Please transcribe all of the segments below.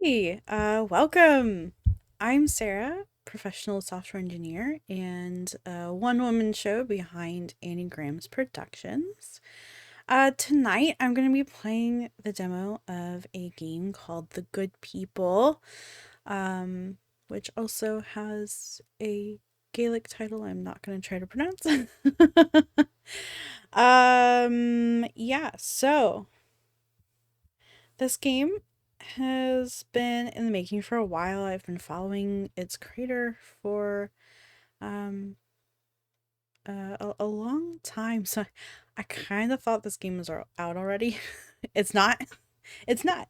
Hey, welcome. I'm Sarah, professional software engineer and a one-woman show behind Annie Graham's Productions. Tonight I'm going to be playing the demo of a game called The Good People, which also has a Gaelic title I'm not going to try to pronounce. Yeah, so this game has been in the making for a while. I've been following its creator for um a long time. So I kind of thought this game was out already. It's not. It's not.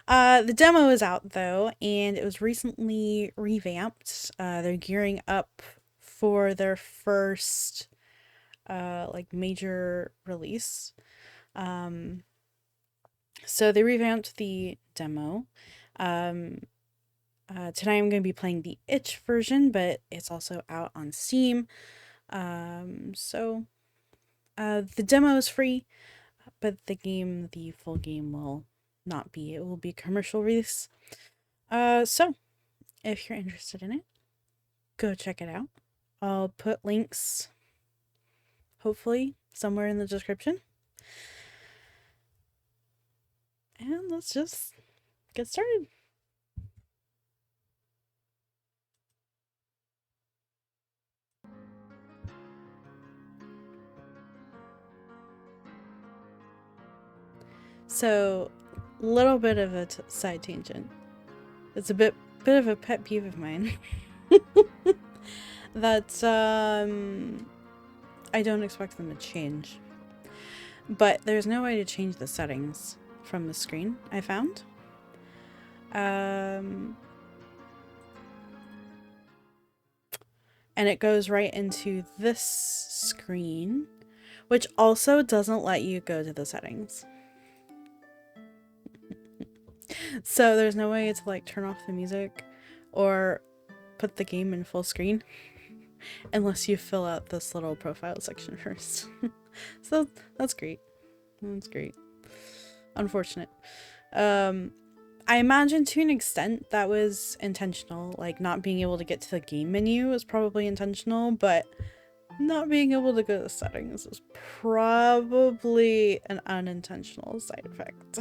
The demo is out though, and it was recently revamped. They're gearing up for their first like major release. Um so they revamped the demo. Um Tonight I'm going to be playing the itch version, but it's also out on Steam. The demo is free, but the full game will not be. It will be commercial release. So if you're interested in it, go check it out. I'll put links, hopefully, somewhere in the description. And let's just get started. So, little bit of a side tangent. It's a bit of a pet peeve of mine. that I don't expect them to change. But there's no way to change the settings from the screen, I found. And it goes right into this screen, which also doesn't let you go to the settings. So there's no way to like turn off the music or put the game in full screen unless you fill out this little profile section first. So that's great. That's great. Unfortunate. I imagine to an extent that was intentional. Like not being able to get to the game menu was probably intentional, but not being able to go to the settings is probably an unintentional side effect.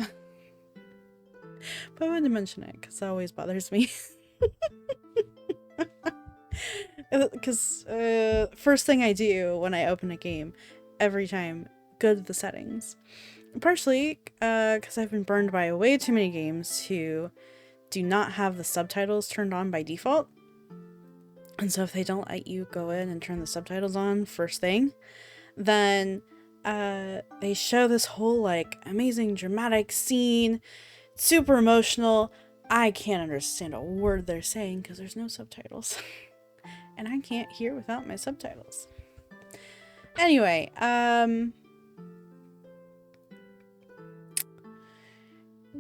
But I wanted to mention it because that always bothers me. Because first thing I do when I open a game, every time, go to the settings. Partially because I've been burned by way too many games who do not have the subtitles turned on by default. And so if they don't let you go in and turn the subtitles on first thing, then they show this whole like amazing dramatic scene, super emotional. I can't understand a word they're saying because there's no subtitles. And I can't hear without my subtitles. Anyway,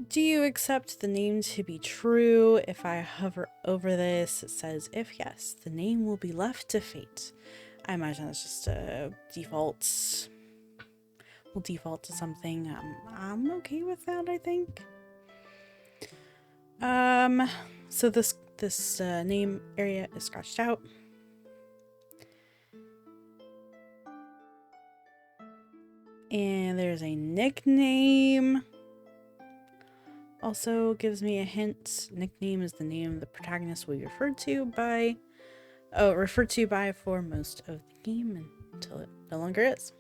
do you accept the name to be true? If I hover over this, it says, if yes, the name will be left to fate. I imagine that's just a default. We'll default to something. I'm okay with that, I think. So this name area is scratched out. And there's a nickname. Also gives me a hint. Nickname is the name the protagonist will be referred to by for most of the game until it no longer is.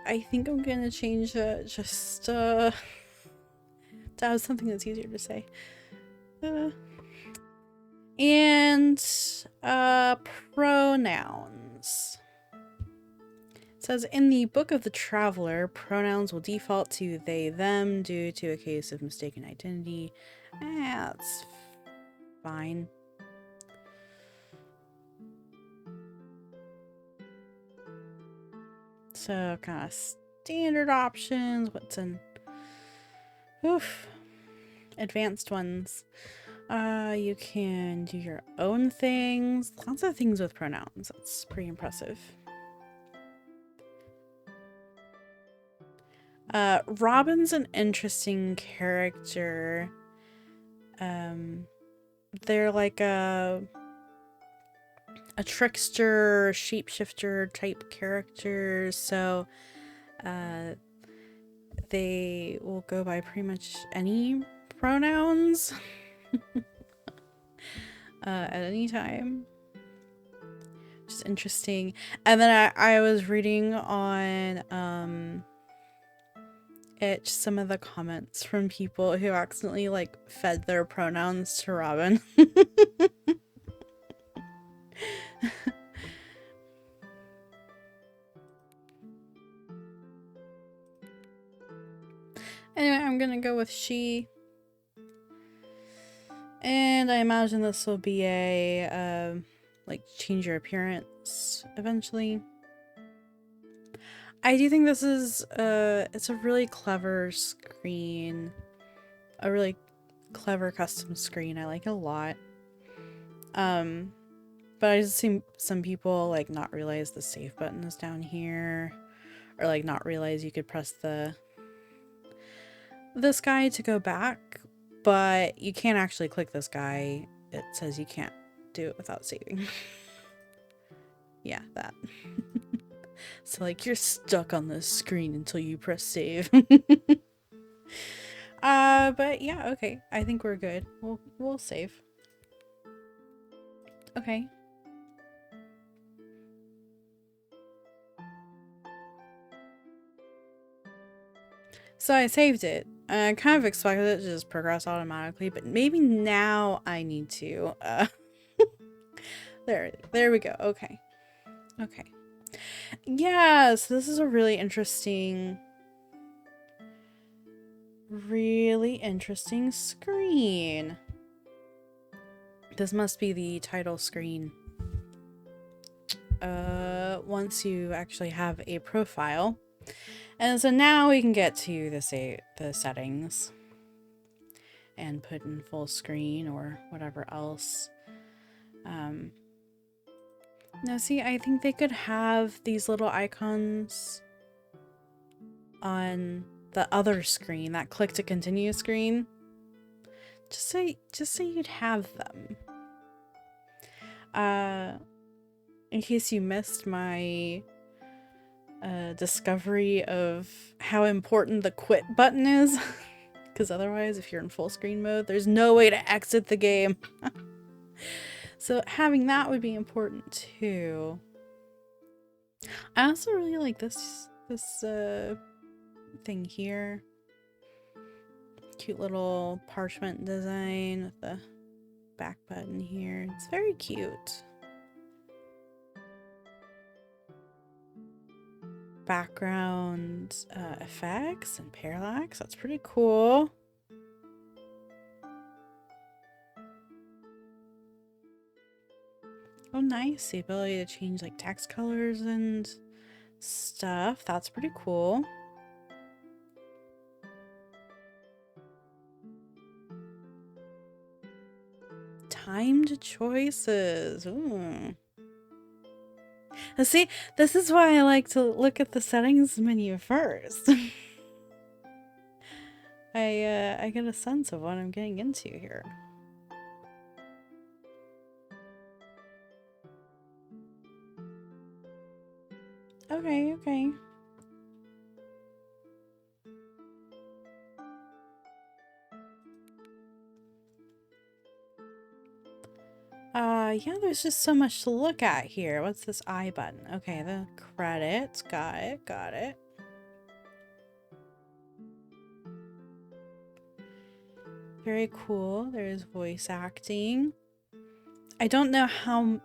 I think I'm gonna change just to have something that's easier to say. And pronouns. It says in the Book of the Traveler, pronouns will default to they, them due to a case of mistaken identity. That's fine. So kind of standard options. What's in advanced ones? You can do your own things. Lots of things with pronouns. That's pretty impressive. Robin's an interesting character. They're like a trickster, shapeshifter type character, so they will go by pretty much any pronouns at any time, which is interesting. And then I was reading on some of the comments from people who accidentally like fed their pronouns to Robin. Anyway, I'm gonna go with she. And I imagine this will be a, like, change your appearance eventually. I do think this is, it's a really clever screen. A really clever custom screen. I like it a lot. But I just see some people, like, not realize the save button is down here. Or, like, not realize you could press this guy to go back. But you can't actually click this guy. It says you can't do it without saving. Yeah, that. So, like, you're stuck on this screen until you press save. But yeah, okay. I think we're good. We'll save. Okay. So I saved it. I kind of expected it to just progress automatically, but maybe now I need to. There we go. Okay. Okay. Yes, this is a really interesting screen. This must be the title screen. Once you actually have a profile. And so now we can get to the settings and put in full screen or whatever else. Now see, I think they could have these little icons on the other screen, that click to continue screen. Just so you'd have them. In case you missed my discovery of how important the quit button is. Because otherwise, if you're in full screen mode, there's no way to exit the game. So having that would be important too. I also really like this thing here. Cute little parchment design with the back button here. It's very cute. Background effects and parallax. That's pretty cool. Oh, nice. The ability to change like text colors and stuff. That's pretty cool. Timed choices. Ooh. Now see, this is why I like to look at the settings menu first. I get a sense of what I'm getting into here. Okay, okay. Yeah, there's just so much to look at here. What's this I button? Okay, the credits. Got it, got it. Very cool. There's voice acting. I don't know how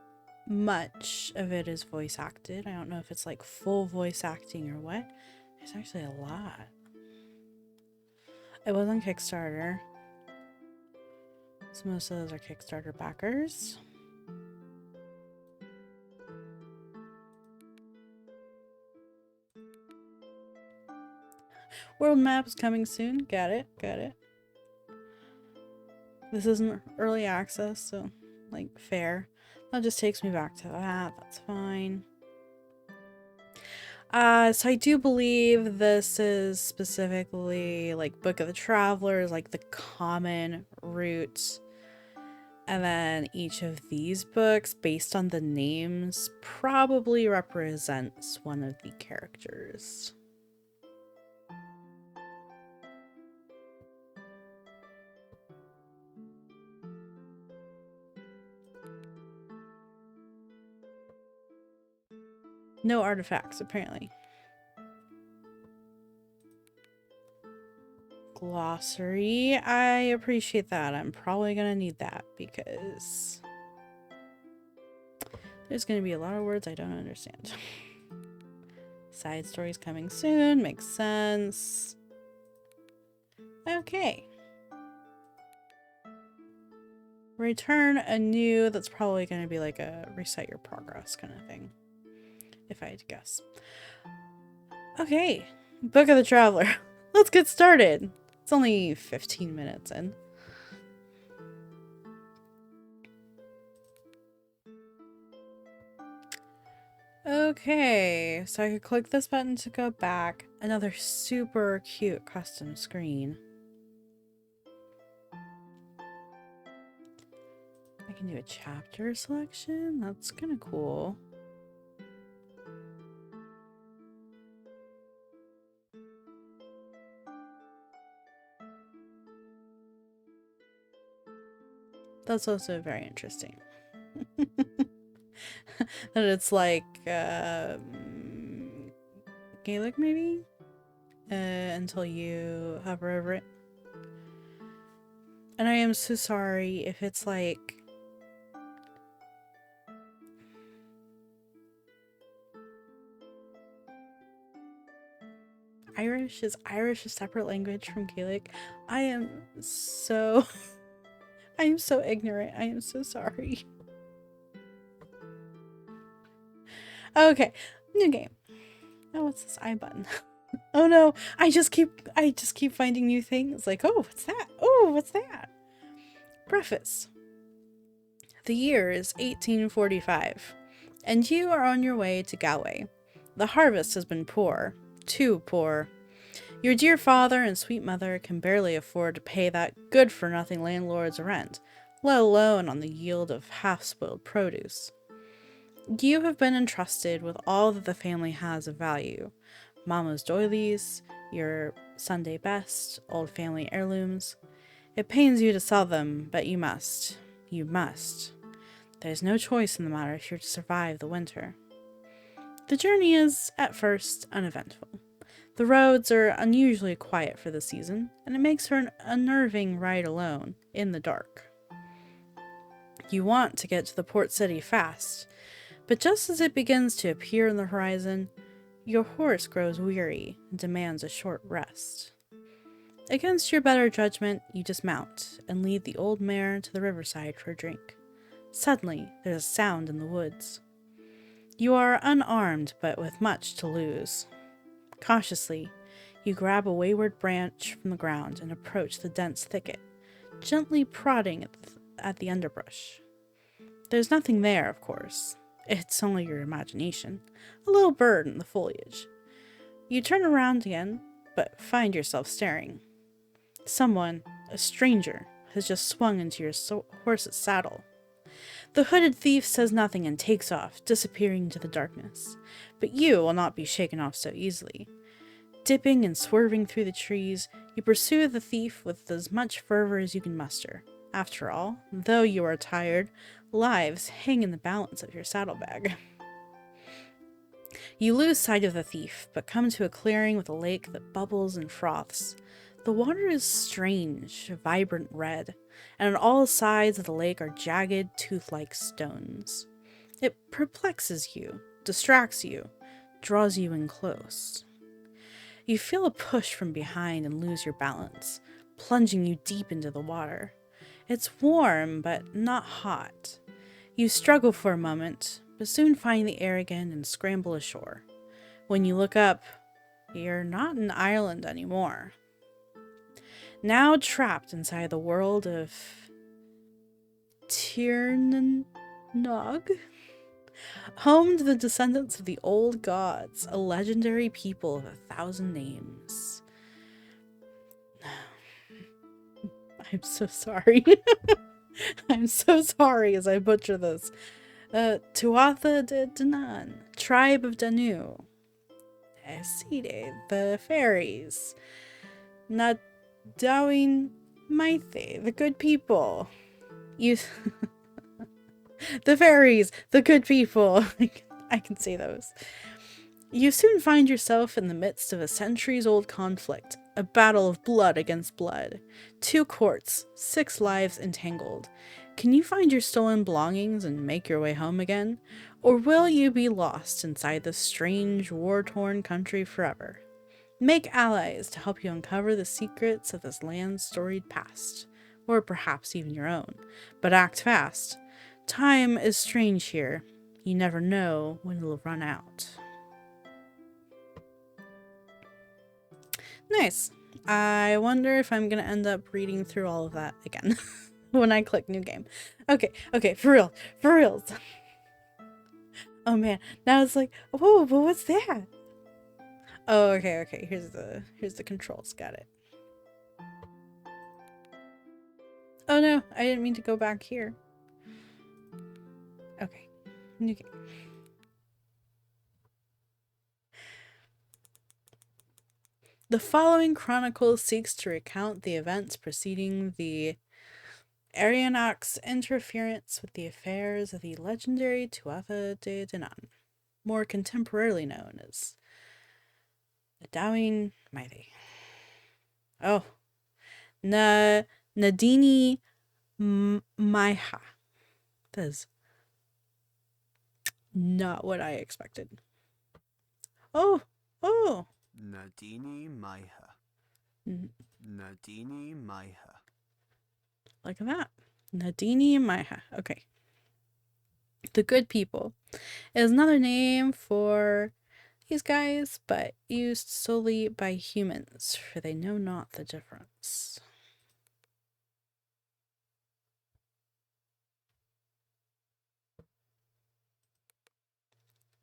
much of it is voice acted. I don't know if it's like full voice acting or what. There's actually a lot. It was on Kickstarter. So most of those are Kickstarter backers. World maps coming soon. Got it, got it. This isn't early access, so, like, fair. That just takes me back to that. That's fine. So I do believe this is specifically, like, Book of the Travelers, like, the common route. And then each of these books, based on the names, probably represents one of the characters. No artifacts, apparently. Glossary. I appreciate that. I'm probably gonna need that because there's gonna be a lot of words I don't understand. Side stories coming soon. Makes sense. Okay. Return anew. That's probably gonna be like a reset your progress kind of thing, if I had to guess. Okay. Book of the Traveler. Let's get started. It's only 15 minutes in. Okay, so I could click this button to go back. Another super cute custom screen. I can do a chapter selection. That's kind of cool. That's also very interesting. That it's like Gaelic maybe? Until you hover over it. And I am so sorry if it's like Irish. Is Irish a separate language from Gaelic? I am so ignorant. I am so sorry. Okay, new game. Oh, what's this I button? Oh no, I just keep finding new things. Like, oh, what's that? Oh, what's that? Preface. The year is 1845, and you are on your way to Galway. The harvest has been poor, too poor. Your dear father and sweet mother can barely afford to pay that good-for-nothing landlord's rent, let alone on the yield of half-spoiled produce. You have been entrusted with all that the family has of value. Mama's doilies, your Sunday best, old family heirlooms. It pains you to sell them, but you must. You must. There's no choice in the matter if you're to survive the winter. The journey is, at first, uneventful. The roads are unusually quiet for the season, and it makes for an unnerving ride alone, in the dark. You want to get to the port city fast, but just as it begins to appear on the horizon, your horse grows weary and demands a short rest. Against your better judgment, you dismount and lead the old mare to the riverside for a drink. Suddenly, there's a sound in the woods. You are unarmed, but with much to lose. Cautiously, you grab a wayward branch from the ground and approach the dense thicket, gently prodding at the underbrush. There's nothing there, of course. It's only your imagination, a little bird in the foliage. You turn around again, but find yourself staring. Someone, a stranger, has just swung into your horse's saddle. The hooded thief says nothing and takes off, disappearing into the darkness. But you will not be shaken off so easily. Dipping and swerving through the trees, you pursue the thief with as much fervor as you can muster. After all, though you are tired, lives hang in the balance of your saddlebag. You lose sight of the thief, but come to a clearing with a lake that bubbles and froths. The water is strange, vibrant red, and on all sides of the lake are jagged, tooth-like stones. It perplexes you, distracts you, draws you in close. You feel a push from behind and lose your balance, plunging you deep into the water. It's warm, but not hot. You struggle for a moment, but soon find the air again and scramble ashore. When you look up, you're not in Ireland anymore. Now trapped inside the world of Tirnanog, home to the descendants of the old gods, a legendary people of 1,000 names. I'm so sorry. I'm so sorry as I butcher this. Tuatha de Danann, tribe of Danu. Eside, the fairies. Daoine Maithe, the good people. The fairies, the good people. I can say those. You soon find yourself in the midst of a centuries-old conflict, a battle of blood against blood. 2 courts, 6 lives entangled. Can you find your stolen belongings and make your way home again? Or will you be lost inside this strange, war-torn country forever? Make allies to help you uncover the secrets of this land's storied past, or perhaps even your own. But act fast. Time is strange here. You never know when it'll run out. Nice. I wonder if I'm gonna end up reading through all of that again when I click new game. Okay, for real. Oh man, now it's like, whoa, but what's that? Oh, okay. Here's the controls. Got it. Oh no, I didn't mean to go back here. Okay, new game. The following chronicle seeks to recount the events preceding the Arianak's interference with the affairs of the legendary Tuatha de Danann, more contemporarily known as the Daoine Maithe. Oh, Daoine Maithe. That is not what I expected. Oh. Daoine Maithe. Daoine Maithe. Like that. Daoine Maithe. Okay. The good people is another name for these guys, but used solely by humans, for they know not the difference.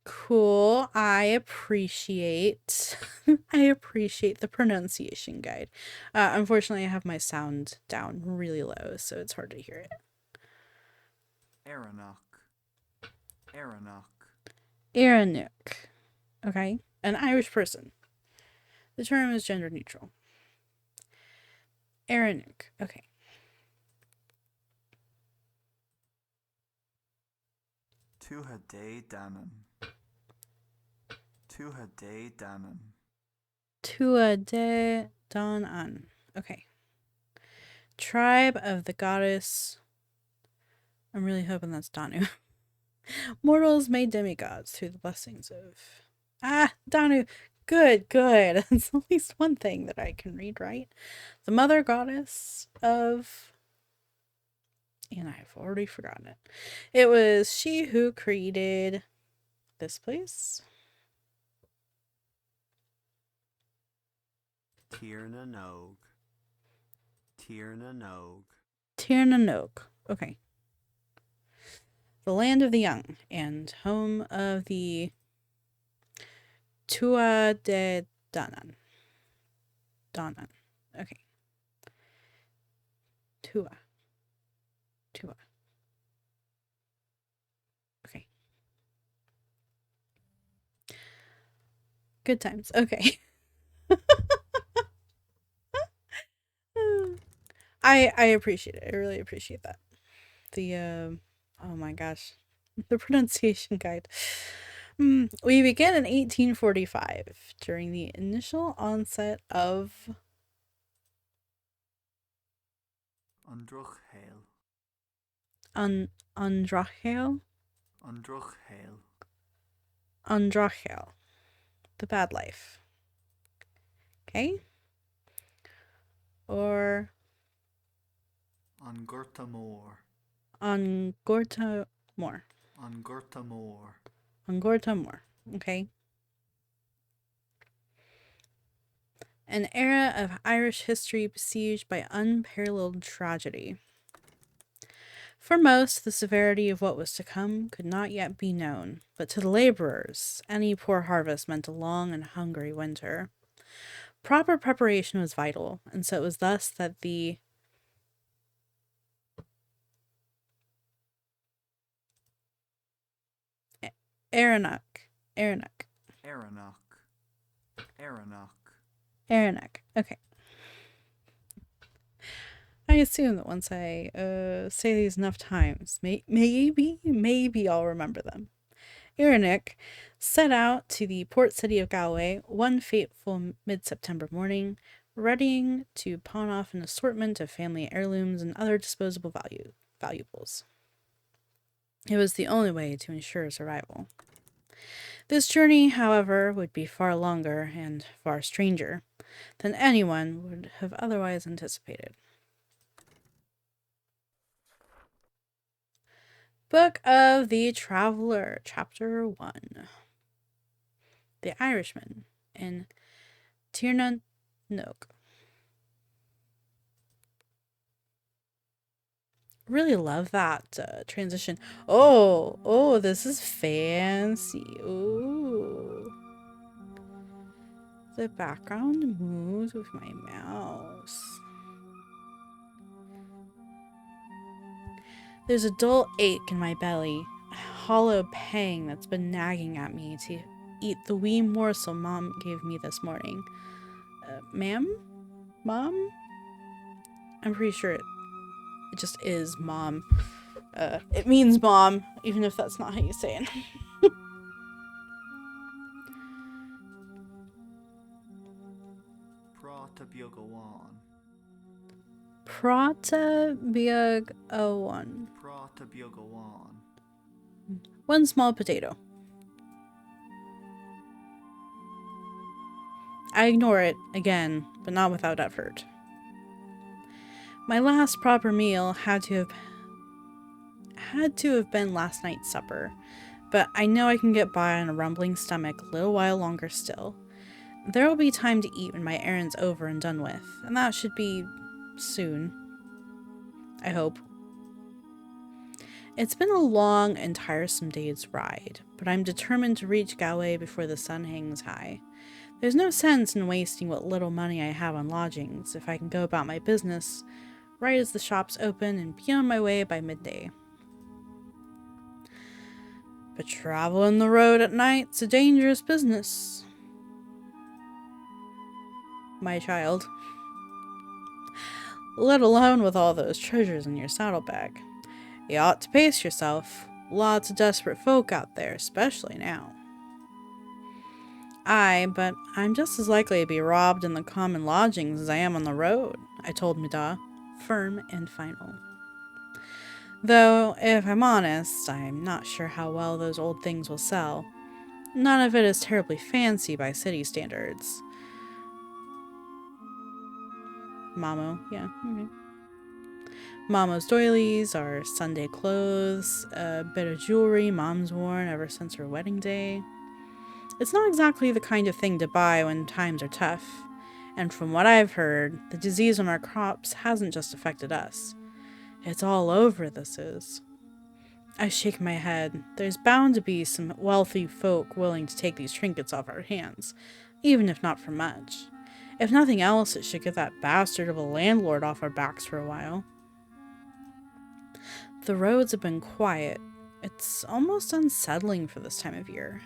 Cool. I appreciate the pronunciation guide. Unfortunately, I have my sound down really low, so it's hard to hear it. Aranuk. Okay. An Irish person. The term is gender neutral. Aranuk. Okay. Tuatha de Danann. Tuatha de Danann. Okay. Tribe of the goddess. I'm really hoping that's Danu. Mortals made demigods through the blessings of... Danu. Good. That's at least one thing that I can read right. The mother goddess of... And I've already forgotten it. It was she who created this place. Tirnanog. Okay. The land of the young and home of the Tuatha de Danann. Okay. Tua. Okay. Good times. Okay. I appreciate it. I really appreciate that. The oh my gosh, the pronunciation guide. We begin in 1845 during the initial onset of Andrachel, the bad life. Okay, or Angortamór. Okay. An era of Irish history besieged by unparalleled tragedy. For most, the severity of what was to come could not yet be known, but to the laborers, any poor harvest meant a long and hungry winter. Proper preparation was vital, and so it was thus that the Aranuk. Aranuk. Aranok. Aranok. Aranuk. Okay. I assume that once I say these enough times, maybe I'll remember them. Irinic set out to the port city of Galway one fateful mid-September morning, readying to pawn off an assortment of family heirlooms and other disposable valuables. It was the only way to ensure survival. This journey, however, would be far longer and far stranger than anyone would have otherwise anticipated. Book of the Traveler, Chapter 1. The Irishman in Tirna Nog. Really love that transition. Oh, this is fancy. Ooh. The background moves with my mouse. There's a dull ache in my belly, a hollow pang that's been nagging at me to eat the wee morsel Mom gave me this morning. Ma'am? Mom? I'm pretty sure it just is Mom. It means Mom, even if that's not how you say it. Prata biag awan. One small potato. I ignore it, again, but not without effort. My last proper meal had to have been last night's supper, but I know I can get by on a rumbling stomach a little while longer still. There will be time to eat when my errand's over and done with, and that should be soon. I hope. It's been a long and tiresome day's ride, but I'm determined to reach Galway before the sun hangs high. There's no sense in wasting what little money I have on lodgings if I can go about my business right as the shops open and be on my way by midday. But traveling the road at night's a dangerous business, my child. Let alone with all those treasures in your saddlebag. You ought to pace yourself. Lots of desperate folk out there, especially now. Aye, but I'm just as likely to be robbed in the common lodgings as I am on the road, I told Mida, firm and final. Though, if I'm honest, I'm not sure how well those old things will sell. None of it is terribly fancy by city standards. Mamo, yeah, okay. Mama's doilies are Sunday clothes, a bit of jewelry Mom's worn ever since her wedding day. It's not exactly the kind of thing to buy when times are tough, and from what I've heard, the disease on our crops hasn't just affected us. It's all over, this is. I shake my head. There's bound to be some wealthy folk willing to take these trinkets off our hands, even if not for much. If nothing else, it should get that bastard of a landlord off our backs for a while. The roads have been quiet. It's almost unsettling for this time of year.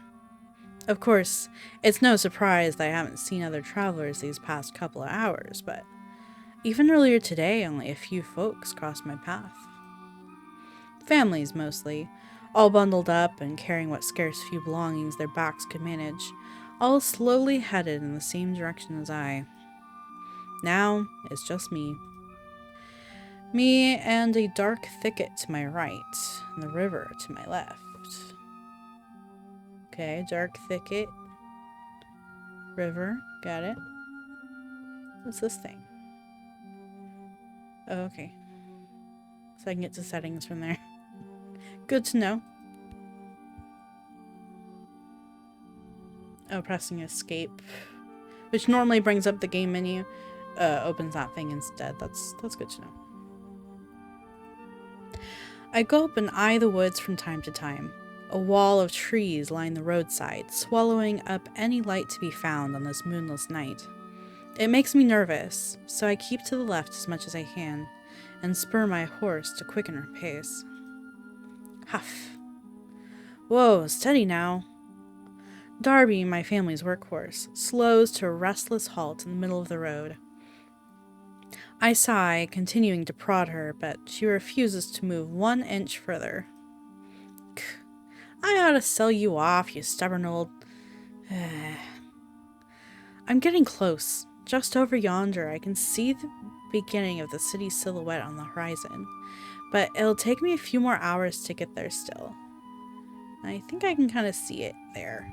Of course, it's no surprise that I haven't seen other travelers these past couple of hours, but even earlier today, only a few folks crossed my path. Families, mostly, all bundled up and carrying what scarce few belongings their backs could manage, all slowly headed in the same direction as I. Now, it's just me. Me and a dark thicket to my right, and the river to my left. Okay, dark thicket. River, got it. What's this thing? Oh, okay. So I can get to settings from there. Good to know. Oh, pressing escape, which normally brings up the game menu, opens that thing instead. That's good to know. I gulp and eye the woods from time to time. A wall of trees line the roadside, swallowing up any light to be found on this moonless night. It makes me nervous, so I keep to the left as much as I can, and spur my horse to quicken her pace. Huff. Whoa, steady now. Darby, my family's workhorse, slows to a restless halt in the middle of the road. I sigh, continuing to prod her, but she refuses to move 1 inch further. I ought to sell you off, you stubborn old... I'm getting close. Just over yonder, I can see the beginning of the city silhouette on the horizon, but it'll take me a few more hours to get there still. I think I can kind of see it there.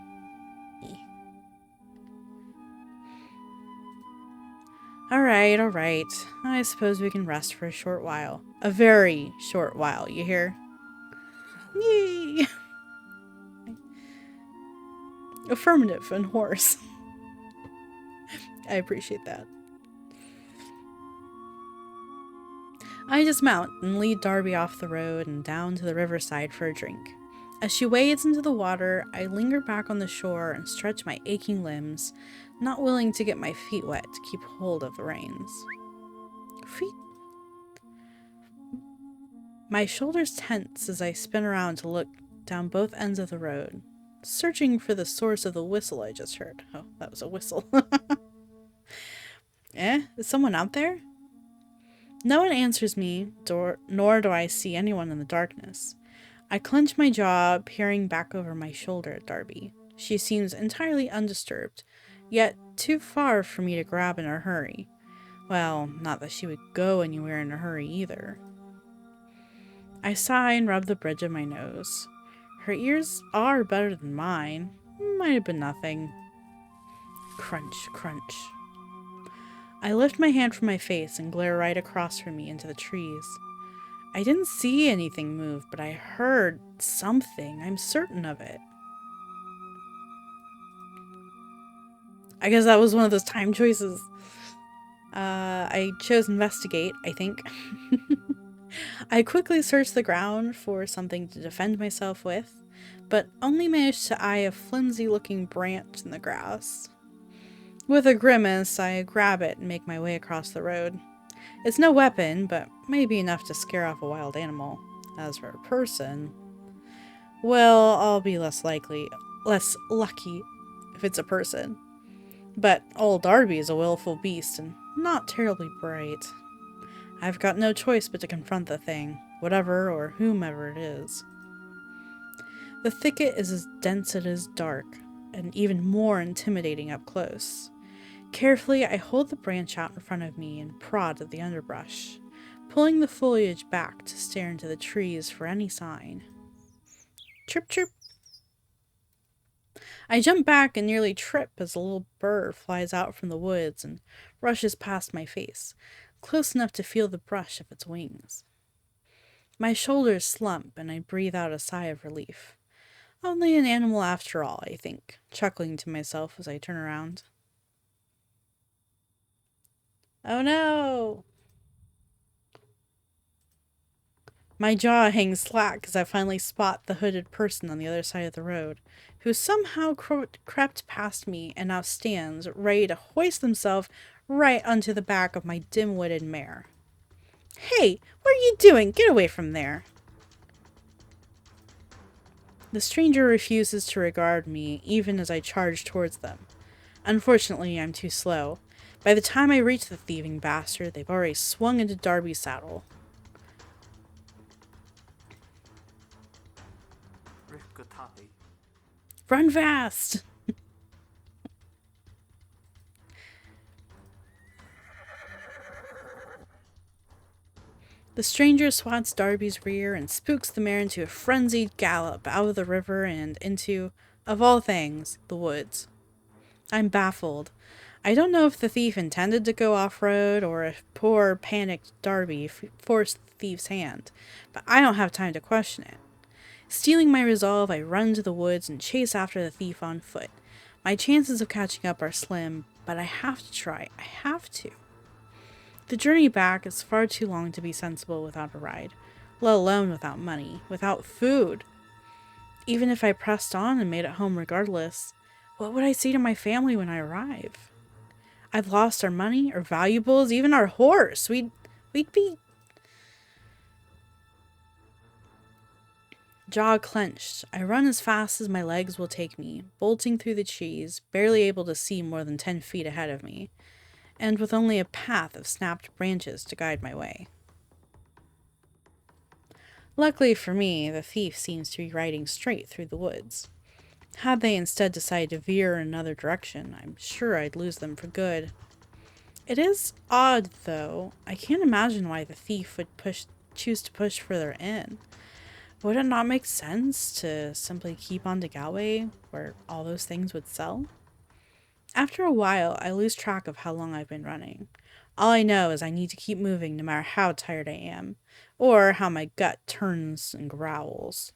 Alright. I suppose we can rest for a short while. A very short while, you hear? Yay! Affirmative and horse. I appreciate that. I dismount and lead Darby off the road and down to the riverside for a drink. As she wades into the water, I linger back on the shore and stretch my aching limbs, not willing to get my feet wet to keep hold of the reins. Feet. My shoulders tense as I spin around to look down both ends of the road, searching for the source of the whistle I just heard. Oh, that was a whistle. Is someone out there? No one answers me, nor do I see anyone in the darkness. I clench my jaw, peering back over my shoulder at Darby. She seems entirely undisturbed, yet too far for me to grab in a hurry. Well, not that she would go anywhere in a hurry either. I sigh and rub the bridge of my nose. Her ears are better than mine. Might have been nothing. Crunch, crunch. I lift my hand from my face and glare right across from me into the trees. I didn't see anything move, but I heard something. I'm certain of it. I guess that was one of those time choices. I chose investigate, I think. I quickly searched the ground for something to defend myself with, but only managed to eye a flimsy-looking branch in the grass. With a grimace, I grab it and make my way across the road. It's no weapon, but maybe enough to scare off a wild animal. As for a person, well, I'll be less lucky if it's a person. But old Darby is a willful beast and not terribly bright. I've got no choice but to confront the thing, whatever or whomever it is. The thicket is as dense as it is dark, and even more intimidating up close. Carefully, I hold the branch out in front of me and prod at the underbrush, pulling the foliage back to stare into the trees for any sign. Chirp, chirp. I jump back and nearly trip as a little bird flies out from the woods and rushes past my face, close enough to feel the brush of its wings. My shoulders slump and I breathe out a sigh of relief. Only an animal after all, I think, chuckling to myself as I turn around. Oh no! My jaw hangs slack as I finally spot the hooded person on the other side of the road, who somehow crept past me and now stands, ready to hoist himself right onto the back of my dim-witted mare. Hey, what are you doing? Get away from there! The stranger refuses to regard me, even as I charge towards them. Unfortunately, I'm too slow. By the time I reach the thieving bastard, they've already swung into Darby's saddle. Run fast! The stranger swats Darby's rear and spooks the mare into a frenzied gallop out of the river and into, of all things, the woods. I'm baffled. I don't know if the thief intended to go off-road or if poor, panicked Darby forced the thief's hand, but I don't have time to question it. Stealing my resolve, I run to the woods and chase after the thief on foot. My chances of catching up are slim, but I have to try. I have to. The journey back is far too long to be sensible without a ride. let alone without money, without food. Even if I pressed on and made it home regardless, what would I say to my family when I arrive? I've lost our money, our valuables, even our horse. We'd be jaw clenched. I run as fast as my legs will take me, bolting through the trees, barely able to see more than 10 feet ahead of me, and with only a path of snapped branches to guide my way. Luckily for me, the thief seems to be riding straight through the woods. Had they instead decided to veer in another direction, I'm sure I'd lose them for good. It is odd, though. I can't imagine why the thief would choose to push further in. Would it not make sense to simply keep on to Galway, where all those things would sell? After a while, I lose track of how long I've been running. All I know is I need to keep moving no matter how tired I am, or how my gut turns and growls.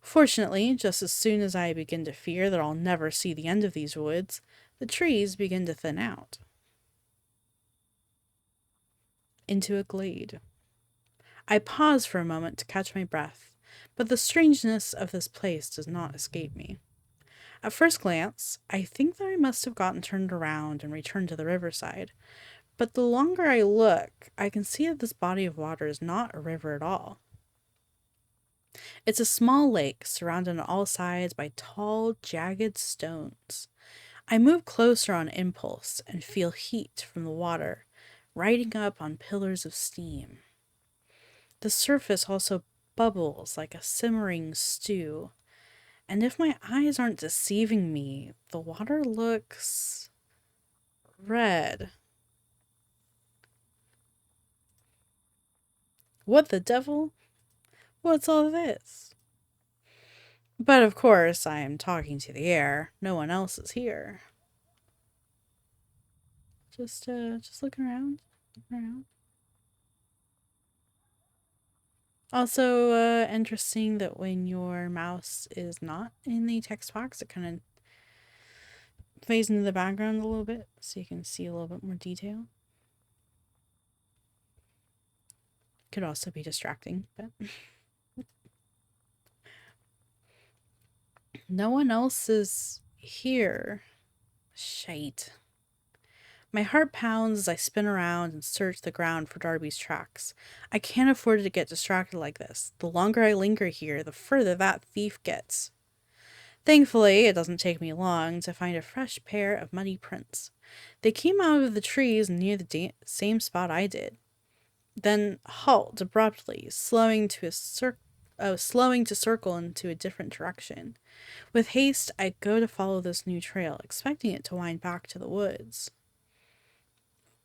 Fortunately, just as soon as I begin to fear that I'll never see the end of these woods, the trees begin to thin out into a glade. I pause for a moment to catch my breath, but the strangeness of this place does not escape me. At first glance, I think that I must have gotten turned around and returned to the riverside, but the longer I look, I can see that this body of water is not a river at all. It's a small lake surrounded on all sides by tall, jagged stones. I move closer on impulse and feel heat from the water, riding up on pillars of steam. The surface also bubbles like a simmering stew, and if my eyes aren't deceiving me, the water looks red. What the devil? What's all this? But of course, I am talking to the air. No one else is here. Just looking around. Looking around. Also, interesting that when your mouse is not in the text box, it kind of fades into the background a little bit, so you can see a little bit more detail. Could also be distracting, but no one else is here. Shite. My heart pounds as I spin around and search the ground for Darby's tracks. I can't afford to get distracted like this. The longer I linger here, the further that thief gets. Thankfully, it doesn't take me long to find a fresh pair of muddy prints. They came out of the trees near the same spot I did, then halt abruptly, slowing to circle into a different direction. With haste, I go to follow this new trail, expecting it to wind back to the woods.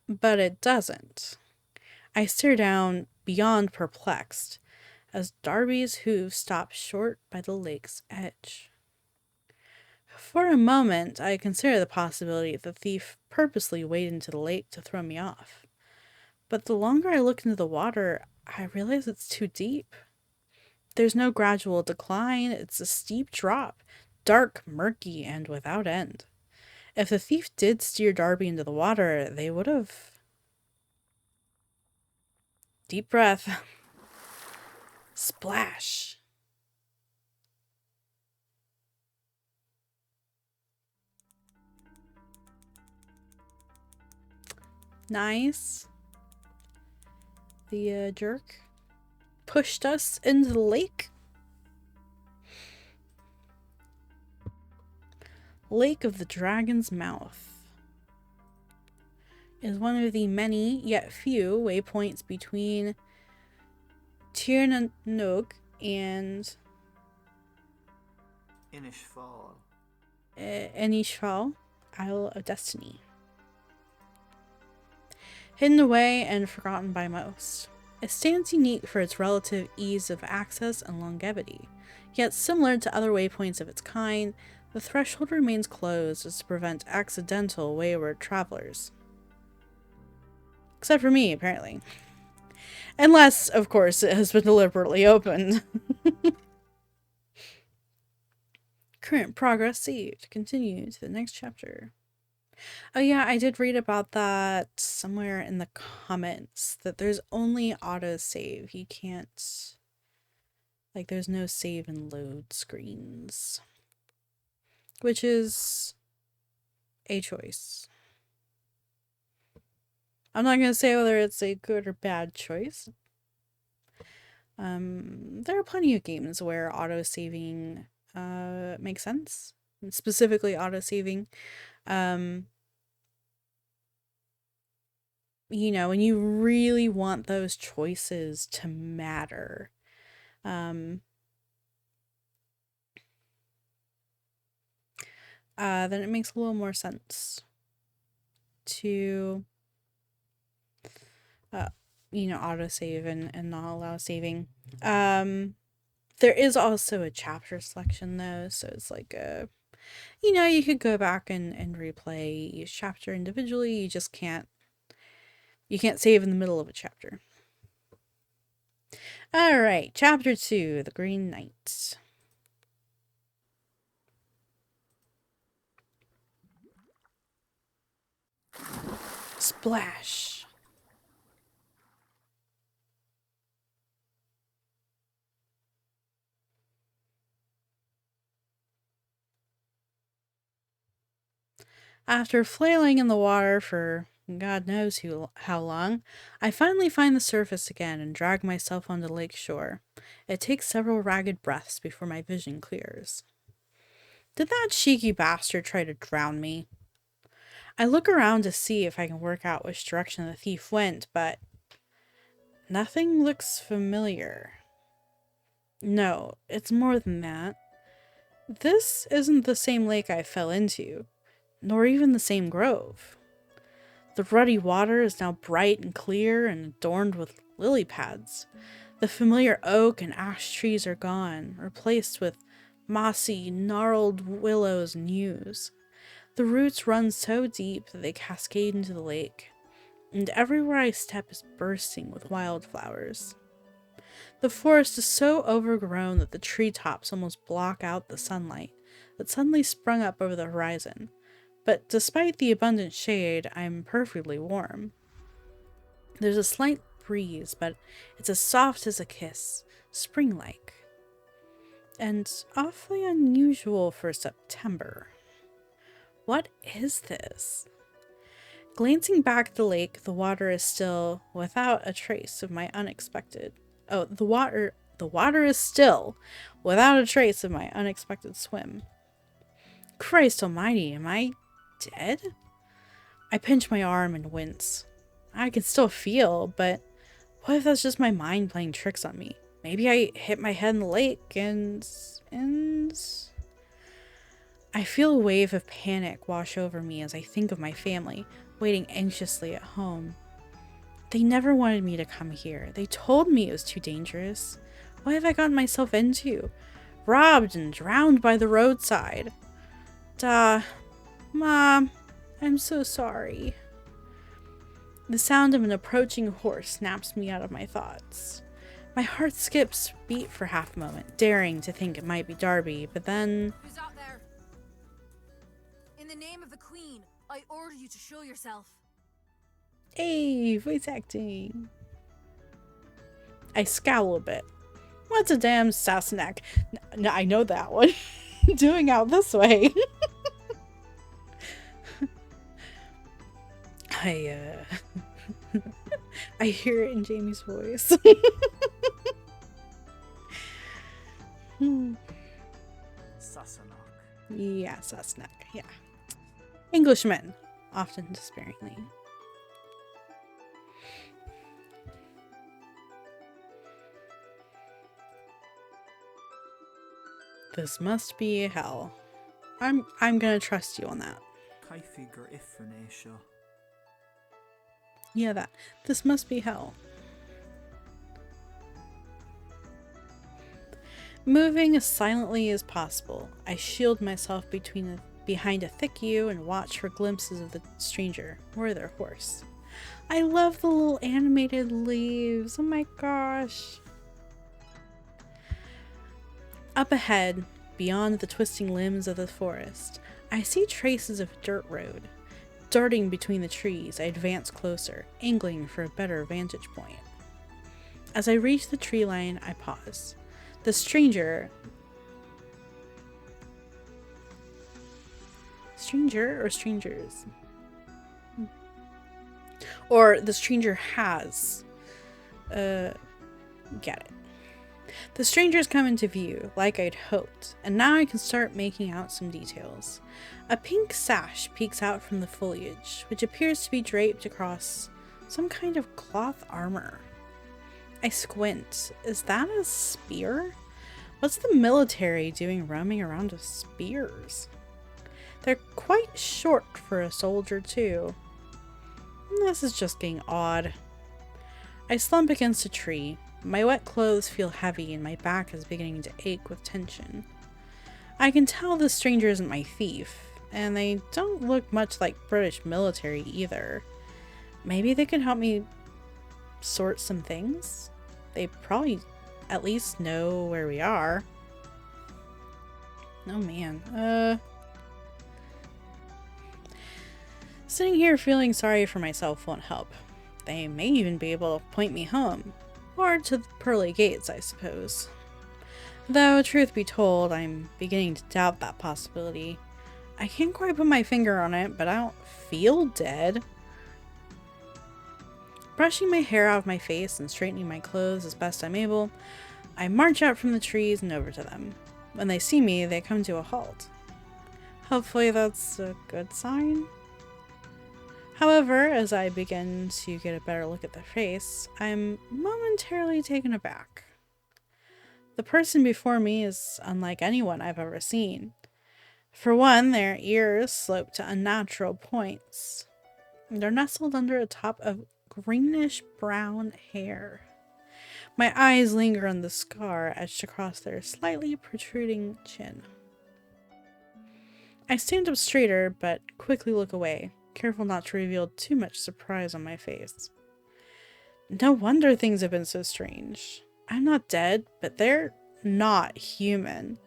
But it doesn't. I stare down, beyond perplexed, as Darby's hooves stop short by the lake's edge. For a moment, I consider the possibility that the thief purposely waded into the lake to throw me off. But the longer I look into the water, I realize it's too deep. There's no gradual decline, it's a steep drop, dark, murky, and without end. If the thief did steer Darby into the water, they would have... Deep breath. Splash. Nice. The jerk pushed us into the lake. Lake of the Dragon's Mouth is one of the many, yet few, waypoints between Tirnanog and Inishfal, Isle of Destiny. Hidden away and forgotten by most. It stands unique for its relative ease of access and longevity, yet similar to other waypoints of its kind, the threshold remains closed as to prevent accidental wayward travelers. Except for me, apparently. Unless, of course, it has been deliberately opened. Current progress saved. Continue to the next chapter. Oh yeah, I did read about that somewhere in the comments that there's only autosave. You can't, like, there's no save and load screens, which is a choice. I'm not gonna say whether it's a good or bad choice. There are plenty of games where autosaving makes sense. Specifically autosaving. You know, and you really want those choices to matter. Then it makes a little more sense to, you know, autosave and not allow saving. There is also a chapter selection though, so it's like a, you know, you could go back and replay each chapter individually. You just can't, you can't save in the middle of a chapter. All right, chapter 2, The Green Knight. Splash. After flailing in the water for God knows how long, I finally find the surface again and drag myself onto the lake shore. It takes several ragged breaths before my vision clears. Did that cheeky bastard try to drown me? I look around to see if I can work out which direction the thief went, but nothing looks familiar. No, it's more than that. This isn't the same lake I fell into, nor even the same grove. The ruddy water is now bright and clear and adorned with lily pads. The familiar oak and ash trees are gone, replaced with mossy, gnarled willows and yews. The roots run so deep that they cascade into the lake, and everywhere I step is bursting with wildflowers. The forest is so overgrown that the treetops almost block out the sunlight that suddenly sprung up over the horizon. But despite the abundant shade, I'm perfectly warm. There's a slight breeze, but it's as soft as a kiss, spring-like, and awfully unusual for September. What is this? Glancing back at the lake, the water is still without a trace of my unexpected. Oh, the water is still without a trace of my unexpected swim. Christ almighty, am I dead? I pinch my arm and wince. I can still feel, but what if that's just my mind playing tricks on me? Maybe I hit my head in the lake and I feel a wave of panic wash over me as I think of my family, waiting anxiously at home. They never wanted me to come here. They told me it was too dangerous. What have I gotten myself into? Robbed and drowned by the roadside. Duh. Mom, I'm so sorry. The sound of an approaching horse snaps me out of my thoughts. My heart skips beat for half a moment, daring to think it might be Darby, but then... Who's out there? In the name of the Queen, I order you to show yourself. Hey, voice acting. I scowl a bit. What's a damn Sassenach? No, I know that one. Doing out this way. I hear it in Jamie's voice. Sassenach. Yeah, Sassenach, yeah. Englishmen, often despairingly. This must be hell. I'm gonna trust you on that. Caifigur Ifrenesha. Yeah, that. This must be hell. Moving as silently as possible, I shield myself behind a thick yew and watch for glimpses of the stranger or their horse. I love the little animated leaves. Oh my gosh. Up ahead, beyond the twisting limbs of the forest, I see traces of a dirt road. Darting between the trees, I advance closer, angling for a better vantage point. As I reach the tree line, I pause. The stranger or strangers? Or the stranger has. Get it. The strangers come into view, like I'd hoped, and now I can start making out some details. A pink sash peeks out from the foliage, which appears to be draped across some kind of cloth armor. I squint. Is that a spear? What's the military doing roaming around with spears? They're quite short for a soldier, too. This is just getting odd. I slump against a tree. My wet clothes feel heavy and my back is beginning to ache with tension. I can tell this stranger isn't my thief, and they don't look much like British military either. Maybe they can help me sort some things? They probably at least know where we are. Oh man, sitting here feeling sorry for myself won't help. They may even be able to point me home. Or to the pearly gates, I suppose. Though, truth be told, I'm beginning to doubt that possibility. I can't quite put my finger on it, but I don't feel dead. Brushing my hair out of my face and straightening my clothes as best I'm able, I march out from the trees and over to them. When they see me, they come to a halt. Hopefully that's a good sign. However, as I begin to get a better look at their face, I'm momentarily taken aback. The person before me is unlike anyone I've ever seen. For one, their ears slope to unnatural points. They're nestled under a top of greenish-brown hair. My eyes linger on the scar etched across their slightly protruding chin. I stand up straighter, but quickly look away, careful not to reveal too much surprise on my face. No wonder things have been so strange. I'm not dead, but they're not human.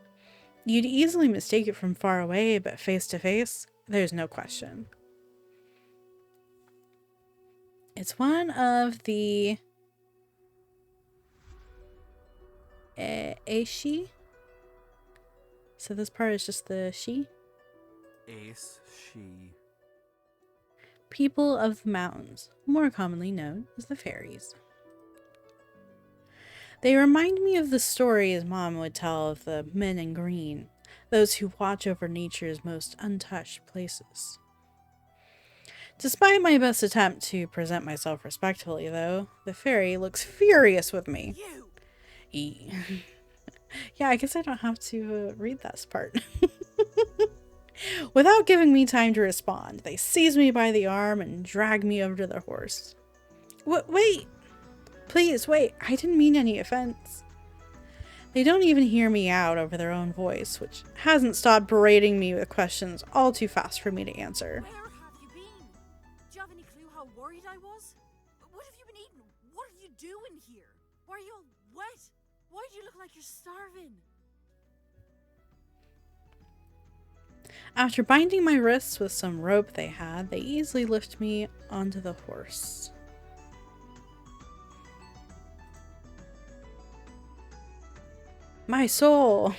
You'd easily mistake it from far away, but face to face, there's no question. It's one of the Aishi. So this part is just the she. Ace, she. People of the mountains, more commonly known as the fairies. They remind me of the stories Mom would tell of the men in green, those who watch over nature's most untouched places. Despite my best attempt to present myself respectfully, though, the fairy looks furious with me. Yeah, I guess I don't have to read this part. Without giving me time to respond, they seize me by the arm and drag me over to their horse. Wait! Please, wait, I didn't mean any offense. They don't even hear me out over their own voice, which hasn't stopped berating me with questions all too fast for me to answer. Where have you been? Do you have any clue how worried I was? What have you been eating? What are you doing here? Why are you all wet? Why do you look like you're starving? After binding my wrists with some rope they had, they easily lift me onto the horse. My soul!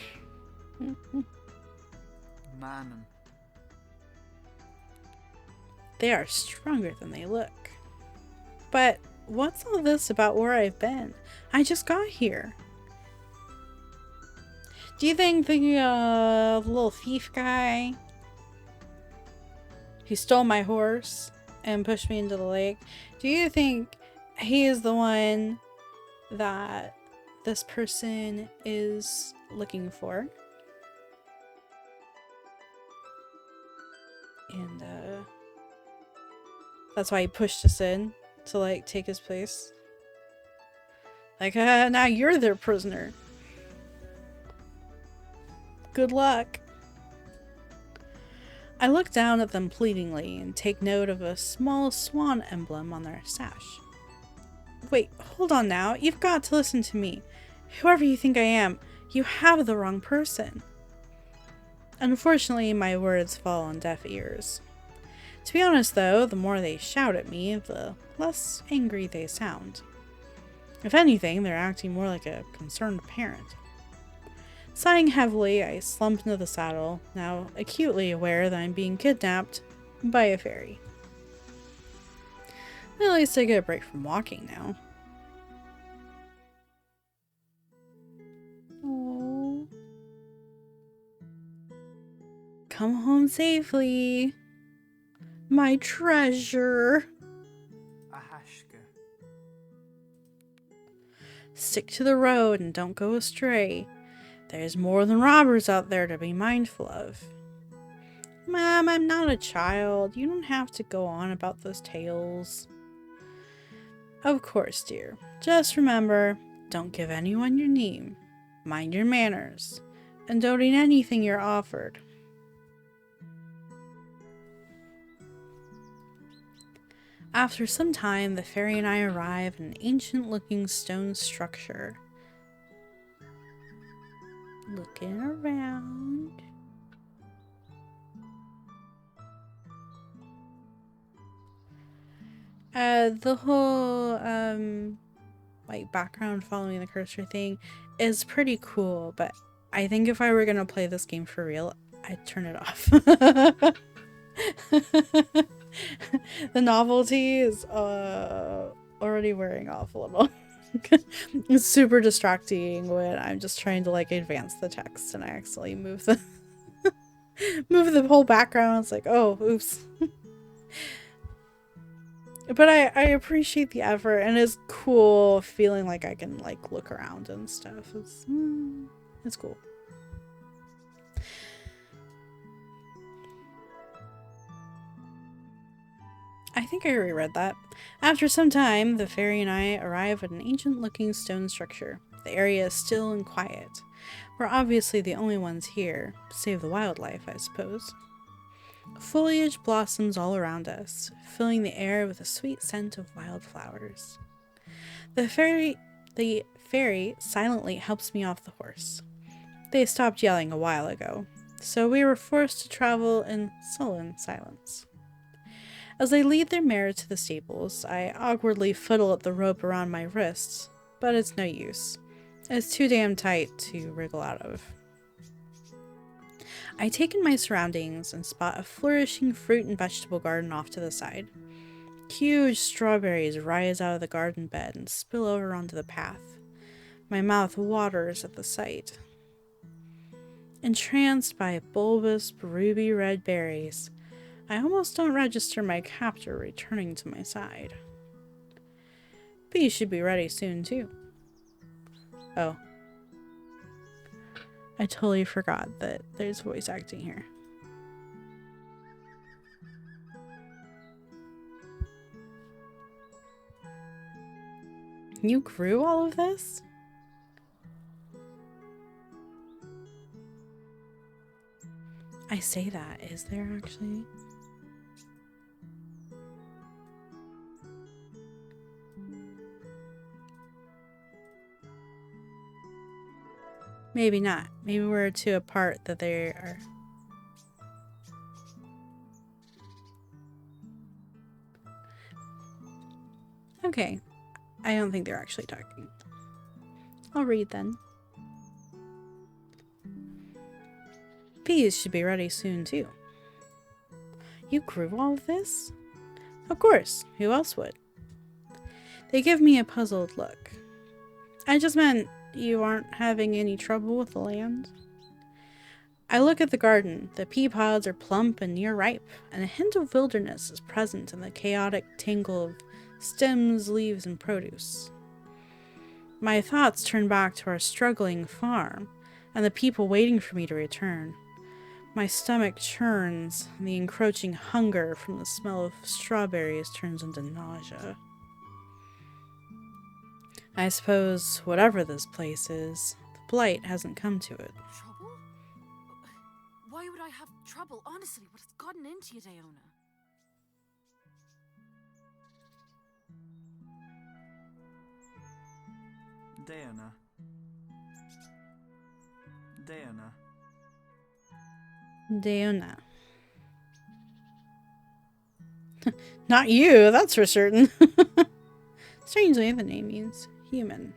Manon. They are stronger than they look. But what's all this about where I've been? I just got here. Do you think the little thief guy who stole my horse and pushed me into the lake, do you think he is the one that this person is looking for? And that's why he pushed us in to like take his place. Like, now you're their prisoner. Good luck. I look down at them pleadingly and take note of a small swan emblem on their sash. Wait, hold on now. You've got to listen to me. Whoever you think I am, you have the wrong person. Unfortunately, my words fall on deaf ears. To be honest though, the more they shout at me, the less angry they sound. If anything, they're acting more like a concerned parent. Sighing heavily, I slump into the saddle, now acutely aware that I'm being kidnapped by a fairy. At least I get a break from walking now. Aww. Come home safely, my treasure. Ahashka. Stick to the road and don't go astray. There's more than robbers out there to be mindful of. Mom, I'm not a child. You don't have to go on about those tales. Of course, dear. Just remember, don't give anyone your name. Mind your manners. And don't eat anything you're offered. After some time, the fairy and I arrive at an ancient-looking stone structure. Looking around. The whole, like, background following the cursor thing is pretty cool, but I think if I were gonna play this game for real, I'd turn it off. The novelty is, already wearing off a little. It's super distracting when I'm just trying to, like, advance the text and I accidentally move the move the whole background. It's like, oh, oops. But I appreciate the effort, and it's cool feeling like I can, like, look around and stuff. It's cool. I think I reread that. After some time, the fairy and I arrive at an ancient-looking stone structure. The area is still and quiet. We're obviously the only ones here, save the wildlife, I suppose. Foliage blossoms all around us, filling the air with a sweet scent of wildflowers. The fairy silently helps me off the horse. They stopped yelling a while ago, so we were forced to travel in sullen silence. As they lead their mare to the stables, I awkwardly fiddle at the rope around my wrists, but it's no use. It's too damn tight to wriggle out of. I take in my surroundings and spot a flourishing fruit and vegetable garden off to the side. Huge strawberries rise out of the garden bed and spill over onto the path. My mouth waters at the sight. Entranced by bulbous, ruby red berries, I almost don't register my captor returning to my side. Bees should be ready soon, too. Oh. I totally forgot that there's voice acting here. You grew all of this? I say that. Is there actually? Maybe not. Maybe we're too apart that they are. Okay. I don't think they're actually talking. I'll read then. Bees should be ready soon too. You grew all of this? Of course. Who else would? They give me a puzzled look. I just meant you aren't having any trouble with the land? I look at the garden. The pea pods are plump and near ripe, and a hint of wilderness is present in the chaotic tangle of stems, leaves, and produce. My thoughts turn back to our struggling farm and the people waiting for me to return. My stomach churns, and the encroaching hunger from the smell of strawberries turns into nausea. I suppose, whatever this place is, the blight hasn't come to it. Trouble? Why would I have trouble? Honestly, what has gotten into you, Daoine? Daoine. Daoine. Daoine. Not you, that's for certain. Strangely, the name means human.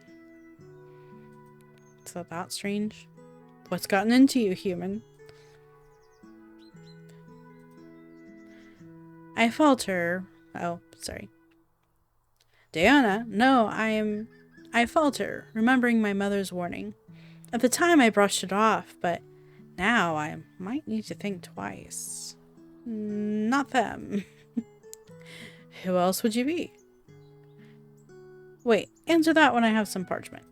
Is that strange? What's gotten into you, human? I falter. Oh, sorry. Diana, no, I falter, remembering my mother's warning. At the time, I brushed it off, but now I might need to think twice. Not them. Who else would you be? Wait, answer that when I have some parchment.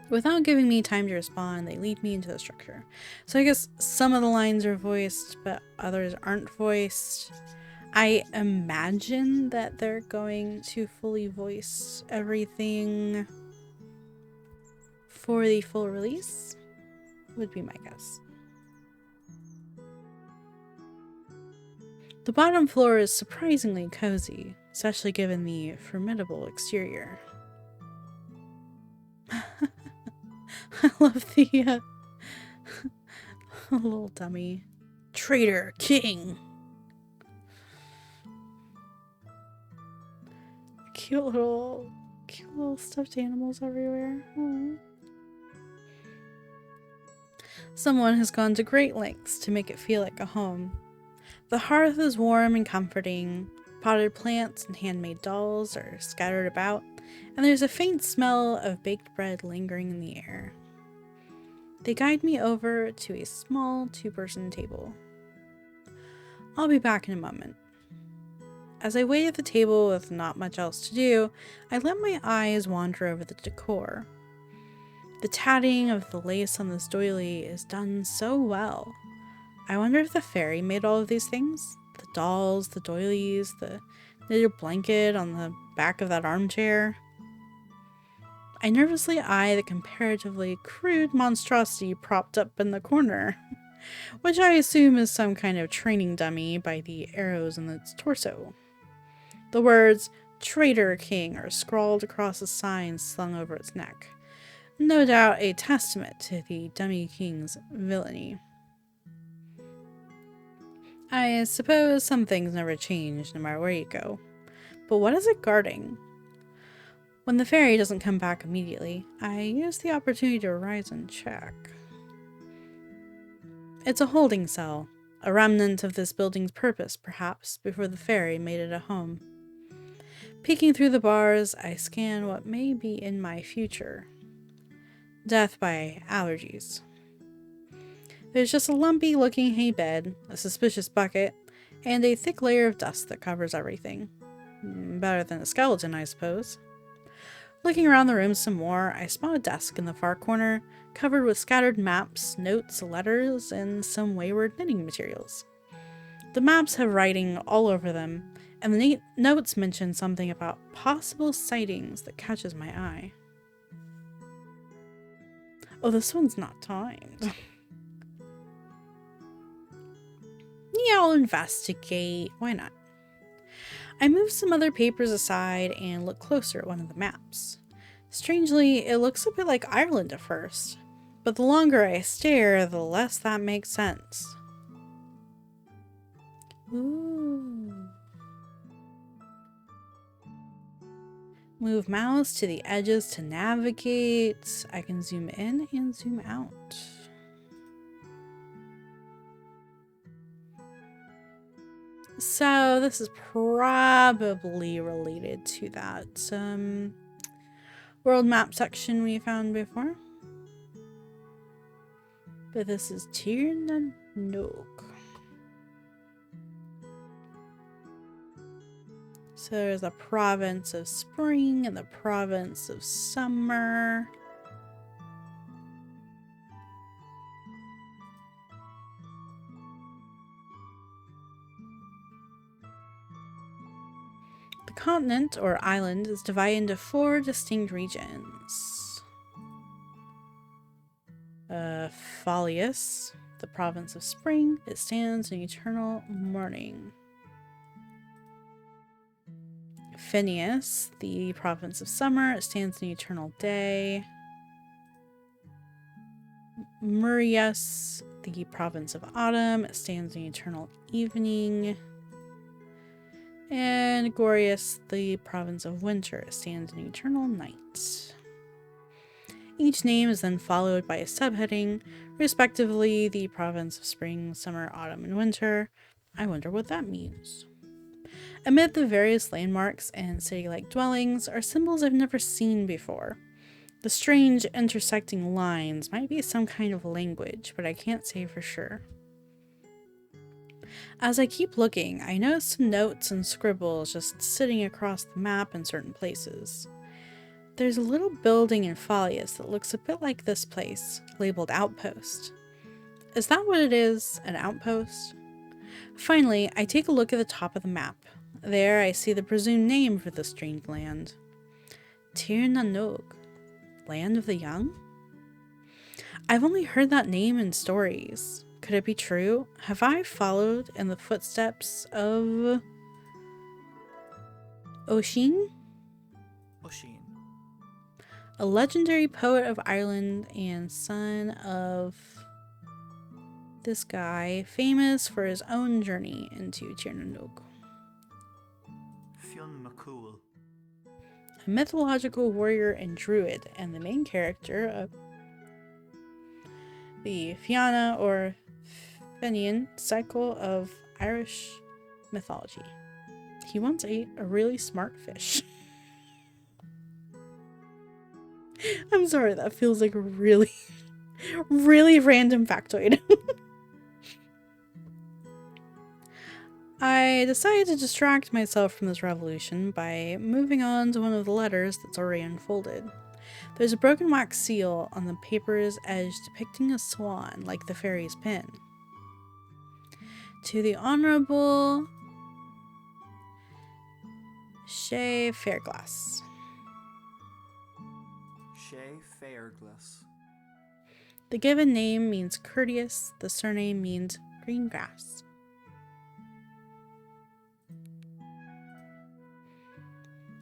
Without giving me time to respond, they lead me into the structure. So I guess some of the lines are voiced, but others aren't voiced. I imagine that they're going to fully voice everything for the full release, would be my guess. The bottom floor is surprisingly cozy, especially given the formidable exterior. I love the little dummy. Traitor King! Cute little stuffed animals everywhere. Aww. Someone has gone to great lengths to make it feel like a home. The hearth is warm and comforting. Potted plants and handmade dolls are scattered about, and there's a faint smell of baked bread lingering in the air. They guide me over to a small two-person table. I'll be back in a moment. As I wait at the table with not much else to do, I let my eyes wander over the decor. The tatting of the lace on this doily is done so well. I wonder if the fairy made all of these things? The dolls, the doilies, the knitted blanket on the back of that armchair. I nervously eye the comparatively crude monstrosity propped up in the corner, which I assume is some kind of training dummy by the arrows in its torso. The words "Traitor King" are scrawled across a sign slung over its neck, no doubt a testament to the dummy king's villainy. I suppose some things never change no matter where you go, but what is it guarding? When the fairy doesn't come back immediately, I use the opportunity to rise and check. It's a holding cell, a remnant of this building's purpose, perhaps, before the fairy made it a home. Peeking through the bars, I scan what may be in my future. Death by allergies. There's just a lumpy-looking hay bed, a suspicious bucket, and a thick layer of dust that covers everything. Better than a skeleton, I suppose. Looking around the room some more, I spot a desk in the far corner, covered with scattered maps, notes, letters, and some wayward knitting materials. The maps have writing all over them, and the notes mention something about possible sightings that catches my eye. Oh, this one's not timed. Yeah, I'll investigate. Why not? I move some other papers aside and look closer at one of the maps. Strangely, it looks a bit like Ireland at first, but the longer I stare, the less that makes sense. Ooh. Move mouse to the edges to navigate. I can zoom in and zoom out. So this is probably related to that world map section we found before. But this is Tirna Nog. So there's the province of spring and the province of summer. The continent, or island, is divided into 4 distinct regions. Falius, the province of spring, it stands in eternal mourning. Phineas, the province of summer, it stands in eternal day. Murias, the province of autumn. It stands in eternal evening. And Gorius, the province of winter. It stands in eternal night. Each name is then followed by a subheading, respectively the province of spring, summer, autumn, and winter. I wonder what that means. Amid the various landmarks and city-like dwellings are symbols I've never seen before. The strange intersecting lines might be some kind of language, but I can't say for sure. As I keep looking, I notice some notes and scribbles just sitting across the map in certain places. There's a little building in Falius that looks a bit like this place, labeled Outpost. Is that what it is, an outpost? Finally, I take a look at the top of the map. There I see the presumed name for the strange land. Tir Nanog, Land of the Young? I've only heard that name in stories. Could it be true? Have I followed in the footsteps of Oisin? Oisin. A legendary poet of Ireland and son of this guy, famous for his own journey into Tir Nanog. Fionn McCool. A mythological warrior and druid, and the main character of the Fianna or Fenian cycle of Irish mythology. He once ate a really smart fish. I'm sorry, that feels like a really, really random factoid. I decided to distract myself from this revolution by moving on to one of the letters that's already unfolded. There's a broken wax seal on the paper's edge depicting a swan like the fairy's pin. To the Honorable Shay Fairglass. Shay Fairglass. The given name means courteous, the surname means green grass.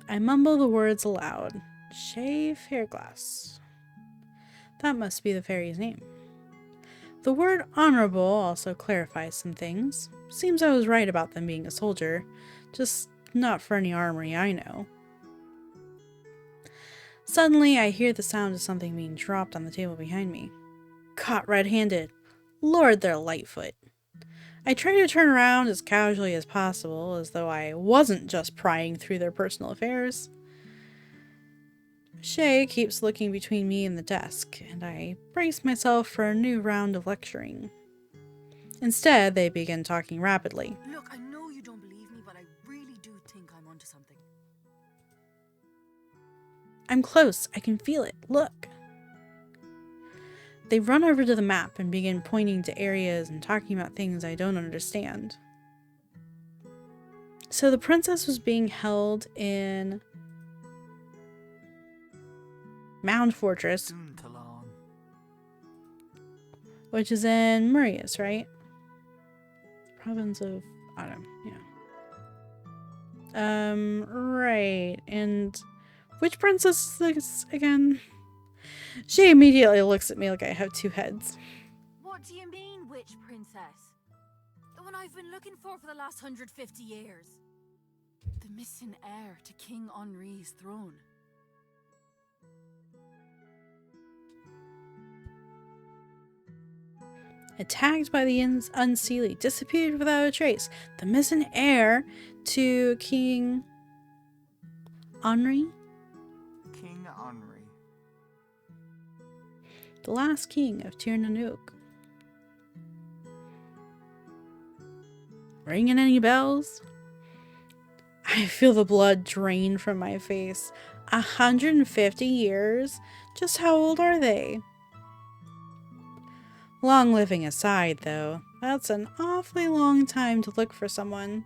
I mumble the words aloud. Shay Fairglass. That must be the fairy's name. The word honorable also clarifies some things. Seems I was right about them being a soldier, just not for any armory I know. Suddenly, I hear the sound of something being dropped on the table behind me. Caught red-handed. Lord, they're Lightfoot. I try to turn around as casually as possible, as though I wasn't just prying through their personal affairs. Shay keeps looking between me and the desk, and I brace myself for a new round of lecturing. Instead, they begin talking rapidly. Look, I know you don't believe me, but I really do think I'm onto something. I'm close. I can feel it. Look. They run over to the map and begin pointing to areas and talking about things I don't understand. So the princess was being held in Mound Fortress, Doontalon. which is in Moirai, right? Province of Autumn, yeah. Right. And which princess is this again? She immediately looks at me like I have two heads. What do you mean, witch princess? The one I've been looking for the last 150 years. The missing heir to King Henri's throne. Attacked by the Unseelie, disappeared without a trace. The missing heir to King Henri? King Henri. The last king of Tir Nanog. Ringing any bells? I feel the blood drain from my face. 150 years? Just how old are they? Long living aside, though, that's an awfully long time to look for someone.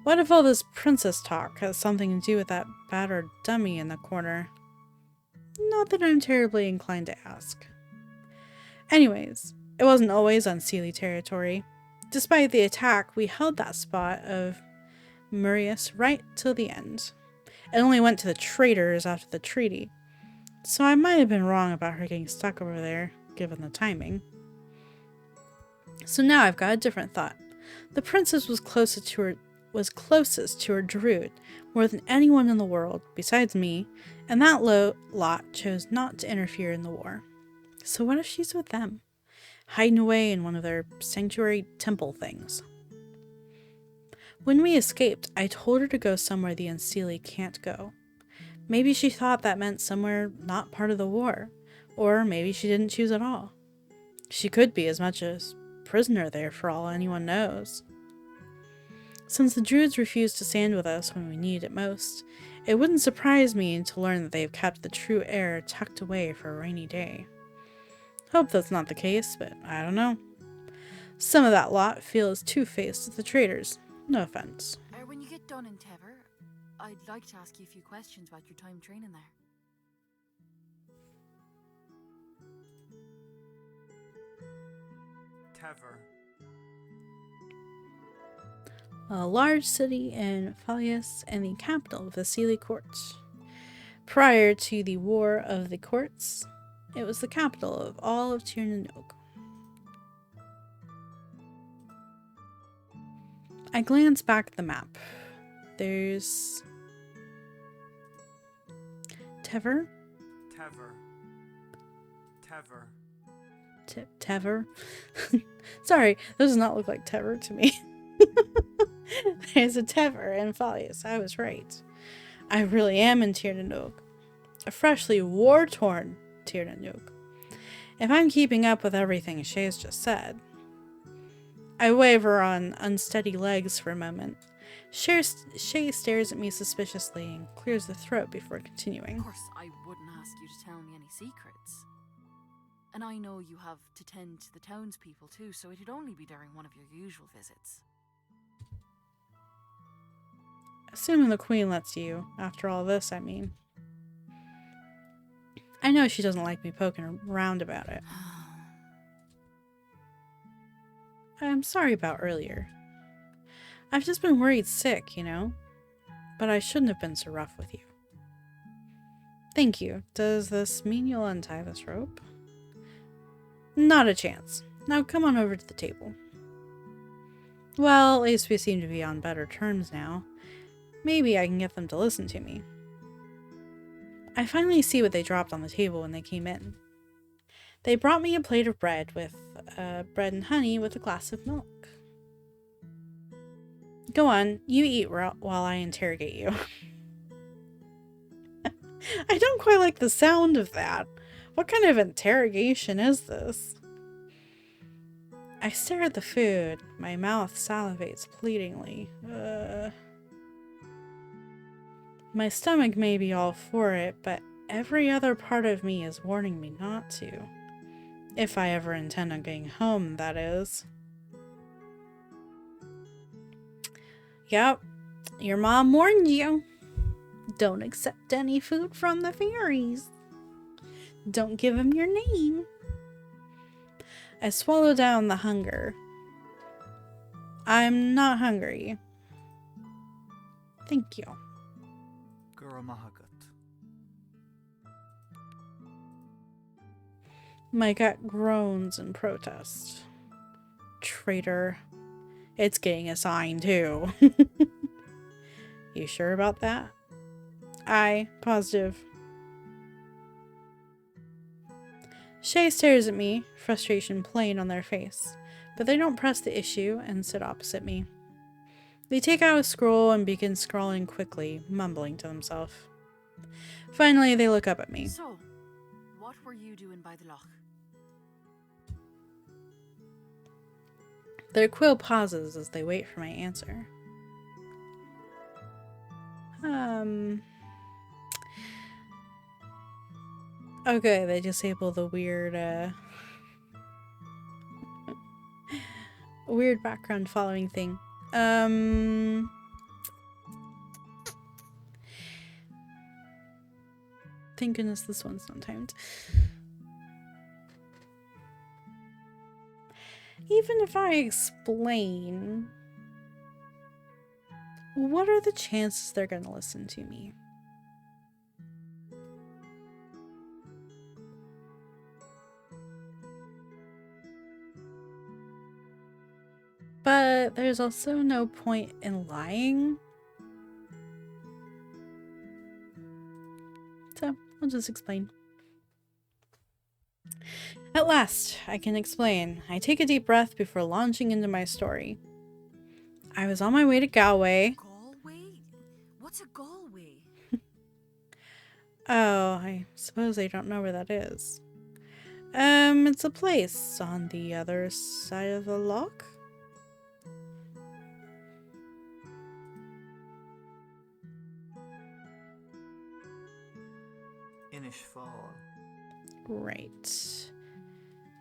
What if all this princess talk has something to do with that battered dummy in the corner? Not that I'm terribly inclined to ask. Anyways, it wasn't always Unseelie territory. Despite the attack, we held that spot of Moirai right till the end. It only went to the traitors after the treaty, so I might have been wrong about her getting stuck over there, given the timing. So now I've got a different thought. The princess was closest to her druid more than anyone in the world besides me, and that lot chose not to interfere in the war. So what if she's with them, hiding away in one of their sanctuary temple things? When we escaped, I told her to go somewhere the Unseelie can't go. Maybe she thought that meant somewhere not part of the war, or maybe she didn't choose at all. She could be as much as prisoner there for all anyone knows. Since the druids refused to stand with us when we needed it most, it wouldn't surprise me to learn that they have kept the true heir tucked away for a rainy day. Hope that's not the case, but I don't know. Some of that lot feel as two-faced as the traitors. No offense. When you get done in Tever, I'd like to ask you a few questions about your time training there. Tever. A large city in Phalius and the capital of the Seelie courts. Prior to the War of the Courts, it was the capital of all of Tir na nog. I glance back at the map. There's Tever. Tever. Tever. Tever. Sorry, that does not look like Tever to me. There's a Tever in Phalius. I was right. I really am in Tir na nog. A freshly war-torn Tir na nog. If I'm keeping up with everything Shay's just said. I waver on unsteady legs for a moment. Shay stares at me suspiciously and clears the throat before continuing. Of course, I wouldn't ask you to tell me any secrets. And I know you have to tend to the townspeople too, so it'd only be during one of your usual visits. Assuming the queen lets you, after all this, I mean. I know she doesn't like me poking around about it. I'm sorry about earlier. I've just been worried sick, you know? But I shouldn't have been so rough with you. Thank you. Does this mean you'll untie this rope? Not a chance. Now come on over to the table. Well, at least we seem to be on better terms now. Maybe I can get them to listen to me. I finally see what they dropped on the table when they came in. They brought me a plate of bread with bread and honey with a glass of milk. Go on, you eat while I interrogate you. I don't quite like the sound of that. What kind of interrogation is this? I stare at the food. My mouth salivates pleadingly. My stomach may be all for it, but every other part of me is warning me not to. If I ever intend on getting home, that is. Yep, your mom warned you. Don't accept any food from the fairies. Don't give them your name. I swallow down the hunger. I'm not hungry. Thank you. Guramahagat. My gut groans in protest. Traitor. It's getting a sign, too. You sure about that? Aye, positive. Shay stares at me, frustration plain on their face, but they don't press the issue and sit opposite me. They take out a scroll and begin scrawling quickly, mumbling to themselves. Finally, they look up at me. So, what were you doing by the loch? Their quill pauses as they wait for my answer. Okay, they disable the weird, weird background following thing. Thank goodness this one's not timed. Even if I explain, what are the chances they're gonna listen to me? but there's also no point in lying. So, I'll just explain. At last, I can explain. I take a deep breath before launching into my story. I was on my way to Galway. Galway? What's a Galway? Oh, I suppose I don't know where that is. It's a place on the other side of the loch. Inishfall. Right.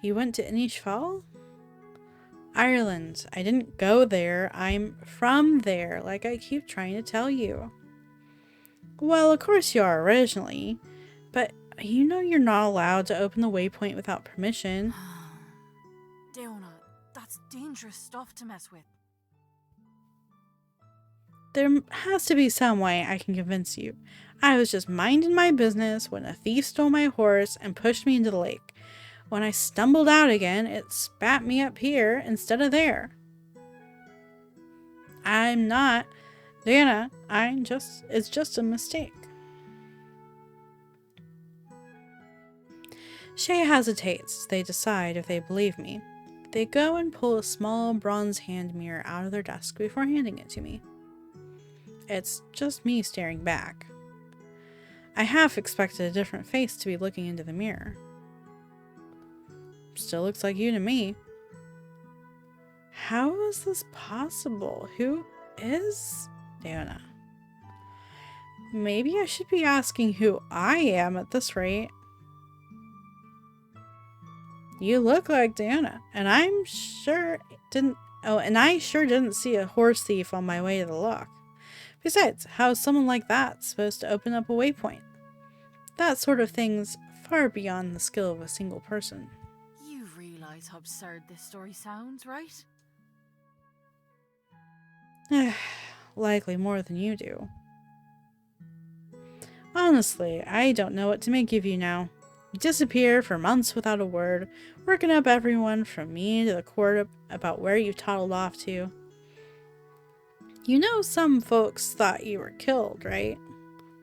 You went to Inishfall? Ireland. I didn't go there. I'm from there, like I keep trying to tell you. Well, of course you are originally, but you know you're not allowed to open the waypoint without permission. Daoine, that's dangerous stuff to mess with. There has to be some way I can convince you. I was just minding my business when a thief stole my horse and pushed me into the lake. When I stumbled out again, it spat me up here instead of there. I'm not, Diana, it's just a mistake. Shay hesitates as they decide if they believe me. They go and pull a small bronze hand mirror out of their desk before handing it to me. It's just me staring back. I half expected a different face to be looking into the mirror. Still looks like you to me. How is this possible? Who is Daoine? Maybe I should be asking who I am at this rate. You look like Daoine, and I sure didn't see a horse thief on my way to the loch. Besides, how is someone like that supposed to open up a waypoint? That sort of thing's far beyond the skill of a single person. You realize how absurd this story sounds, right? Likely more than you do. Honestly, I don't know what to make of you now. You disappear for months without a word, working up everyone from me to the court about where you toddled off to. You know some folks thought you were killed, right?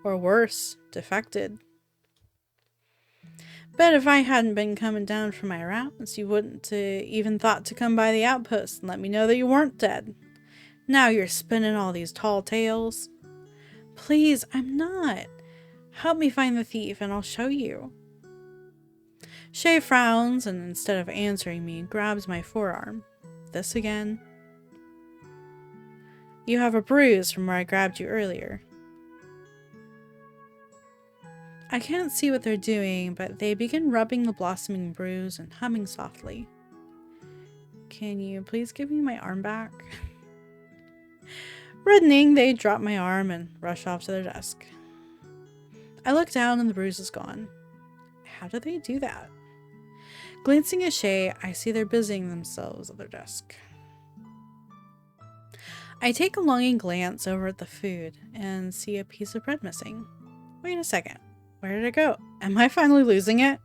Or worse, defected. Bet if I hadn't been coming down from my rounds, you wouldn't even thought to come by the outpost and let me know that you weren't dead. Now you're spinning all these tall tales. Please, I'm not. Help me find the thief and I'll show you. Shay frowns and instead of answering me, grabs my forearm. This again? You have a bruise from where I grabbed you earlier. I can't see what they're doing, but they begin rubbing the blossoming bruise and humming softly. Can you please give me my arm back? Reddening, they drop my arm and rush off to their desk. I look down and the bruise is gone. How do they do that? Glancing at Shay, I see they're busying themselves at their desk. I take a longing glance over at the food and see a piece of bread missing. Wait a second. Where did it go? Am I finally losing it?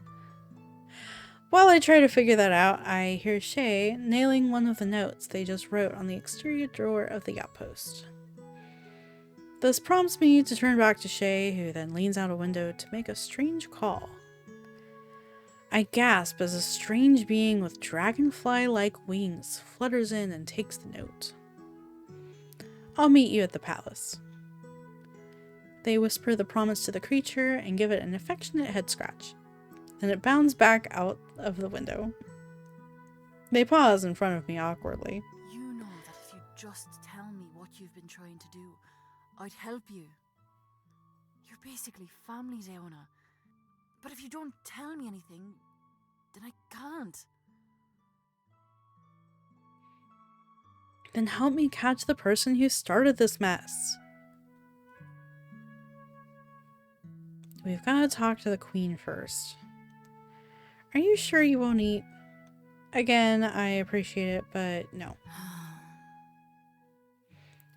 While I try to figure that out, I hear Shay nailing one of the notes they just wrote on the exterior door of the outpost. This prompts me to turn back to Shay, who then leans out a window to make a strange call. I gasp as a strange being with dragonfly-like wings flutters in and takes the note. I'll meet you at the palace. They whisper the promise to the creature and give it an affectionate head scratch. Then it bounds back out of the window. They pause in front of me awkwardly. You know that if you just tell me what you've been trying to do, I'd help you. You're basically family, Daoine. But if you don't tell me anything, then I can't. Then help me catch the person who started this mess. We've got to talk to the queen first. Are you sure you won't eat? Again, I appreciate it, but no.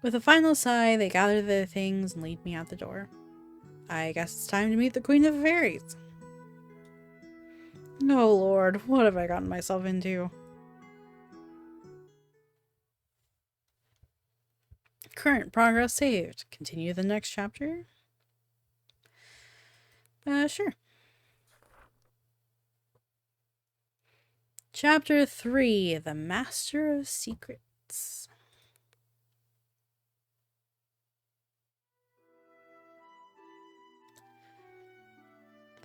With a final sigh, they gather their things and lead me out the door. I guess it's time to meet the Queen of the Fairies. Oh Lord, what have I gotten myself into? Current progress saved. Continue the next chapter? Sure. Chapter 3, The Master of Secrets.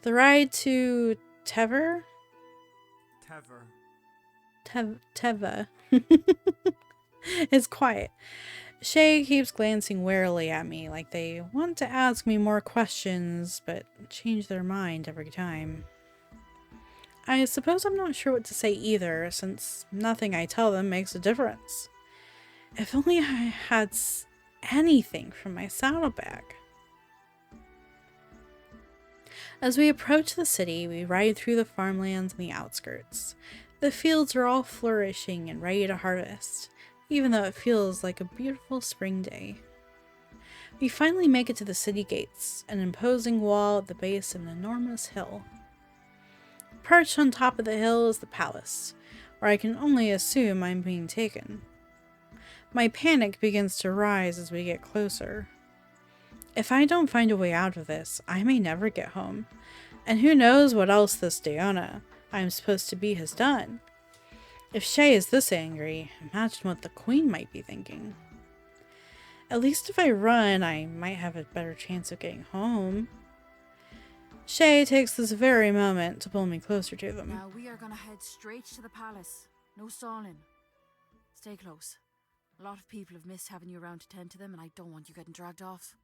The ride to Tever? Teva. It's quiet. Shay keeps glancing warily at me, like they want to ask me more questions, but change their mind every time. I suppose I'm not sure what to say either, since nothing I tell them makes a difference. If only I had anything from my saddlebag. As we approach the city, we ride through the farmlands and the outskirts. The fields are all flourishing and ready to harvest, even though it feels like a beautiful spring day. We finally make it to the city gates, an imposing wall at the base of an enormous hill. Perched on top of the hill is the palace, where I can only assume I'm being taken. My panic begins to rise as we get closer. If I don't find a way out of this, I may never get home, and who knows what else this Daoine I'm supposed to be has done. If Shay is this angry, imagine what the queen might be thinking. At least if I run, I might have a better chance of getting home. Shay takes this very moment to pull me closer to them. Now we are gonna head straight to the palace. No stalling. Stay close. A lot of people have missed having you around to tend to them, and I don't want you getting dragged off.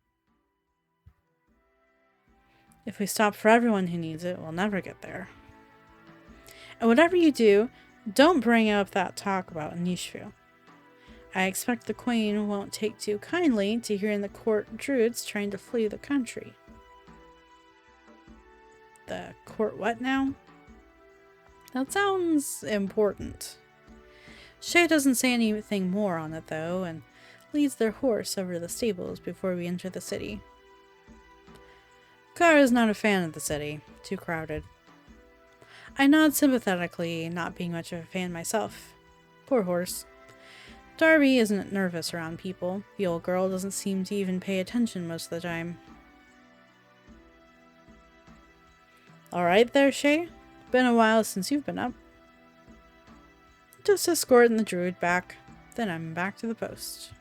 If we stop for everyone who needs it, we'll never get there. And whatever you do, don't bring up that talk about Nishfu. I expect the queen won't take too kindly to hearing the court druids trying to flee the country. The court what now? That sounds important. Shay doesn't say anything more on it though, and leads their horse over to the stables before we enter the city. Kara is not a fan of the city. Too crowded. I nod sympathetically, not being much of a fan myself. Poor horse. Darby isn't nervous around people. The old girl doesn't seem to even pay attention most of the time. Alright there, Shay. Been a while since you've been up. Just escorting the druid back, then I'm back to the post.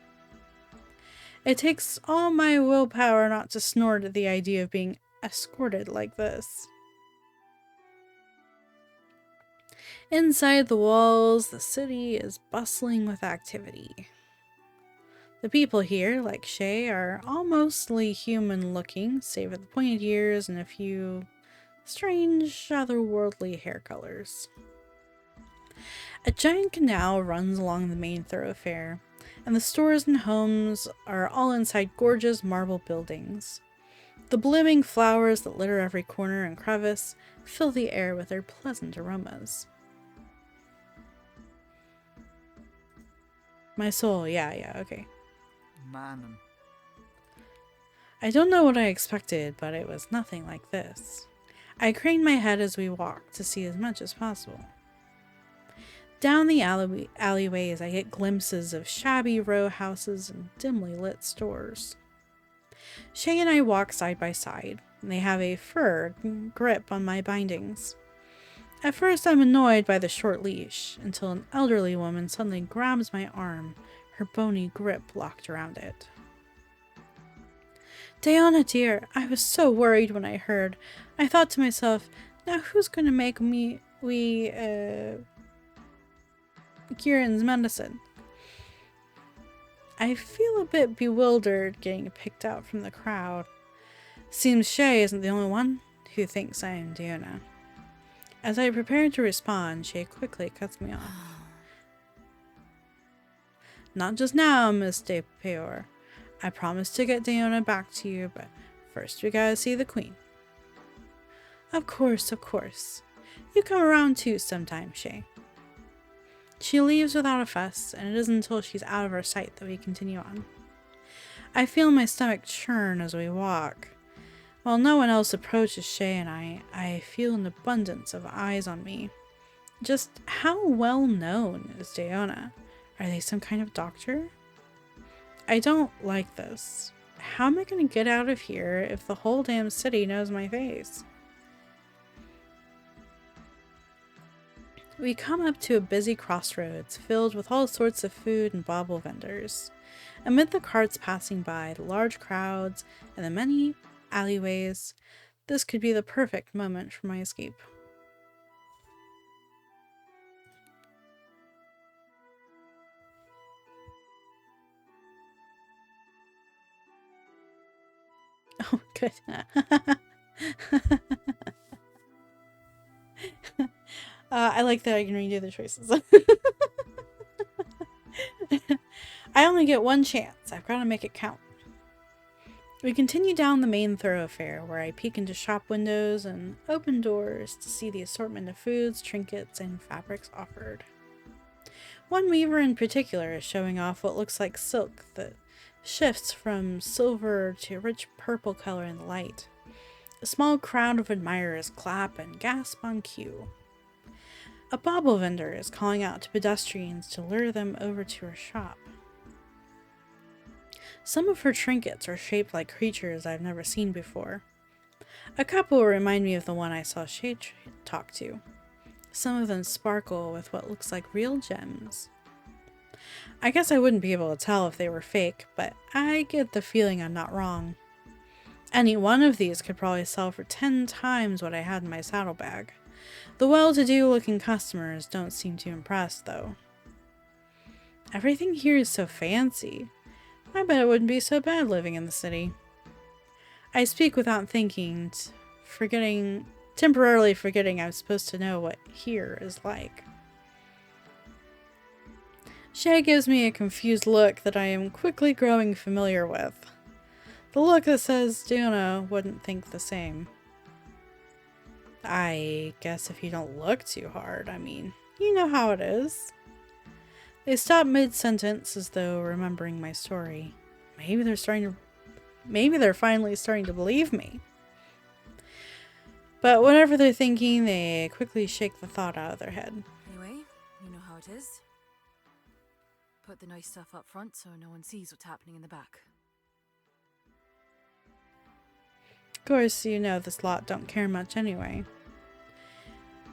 It takes all my willpower not to snort at the idea of being escorted like this. Inside the walls, the city is bustling with activity. The people here, like Shay, are all mostly human-looking, save for the pointed ears and a few strange, otherworldly hair colors. A giant canal runs along the main thoroughfare, and the stores and homes are all inside gorgeous marble buildings. The blooming flowers that litter every corner and crevice fill the air with their pleasant aromas. My soul, yeah, okay. Manon. I don't know what I expected, but it was nothing like this. I craned my head as we walked to see as much as possible. Down the alleyways, I get glimpses of shabby row houses and dimly lit stores. Shay and I walk side by side, and they have a fur grip on my bindings. At first, I'm annoyed by the short leash, until an elderly woman suddenly grabs my arm, her bony grip locked around it. Daoine, dear, I was so worried when I heard. I thought to myself, now who's going to make Kieran's medicine? I feel a bit bewildered getting picked out from the crowd. Seems Shay isn't the only one who thinks I am Daoine. As I prepare to respond, Shay quickly cuts me off. Not just now, Miss De Peor. I promised to get Daoine back to you, but first we gotta see the queen. Of course. You come around too sometime, Shay. She leaves without a fuss, and it isn't until she's out of our sight that we continue on. I feel my stomach churn as we walk. While no one else approaches Shay and I feel an abundance of eyes on me. Just how well known is Daoine? Are they some kind of doctor? I don't like this. How am I going to get out of here if the whole damn city knows my face? We come up to a busy crossroads filled with all sorts of food and bauble vendors. Amid the carts passing by, the large crowds, and the many alleyways, this could be the perfect moment for my escape. Oh, good. I like that I can redo the choices. I only get one chance. I've got to make it count. We continue down the main thoroughfare, where I peek into shop windows and open doors to see the assortment of foods, trinkets, and fabrics offered. One weaver in particular is showing off what looks like silk that shifts from silver to a rich purple color in the light. A small crowd of admirers clap and gasp on cue. A bauble vendor is calling out to pedestrians to lure them over to her shop. Some of her trinkets are shaped like creatures I've never seen before. A couple remind me of the one I saw Shay talk to. Some of them sparkle with what looks like real gems. I guess I wouldn't be able to tell if they were fake, but I get the feeling I'm not wrong. Any one of these could probably sell for 10 times what I had in my saddlebag. The well-to-do looking customers don't seem too impressed, though. Everything here is so fancy. I bet it wouldn't be so bad living in the city. I speak without thinking, temporarily forgetting I'm supposed to know what here is like. Shay gives me a confused look that I am quickly growing familiar with. The look that says Daoine wouldn't think the same. I guess if you don't look too hard, you know how it is. They stop mid-sentence as though remembering my story. Maybe they're finally starting to believe me. But whatever they're thinking, they quickly shake the thought out of their head. Anyway, you know how it is. Put the nice stuff up front so no one sees what's happening in the back. Of course, you know this lot don't care much anyway.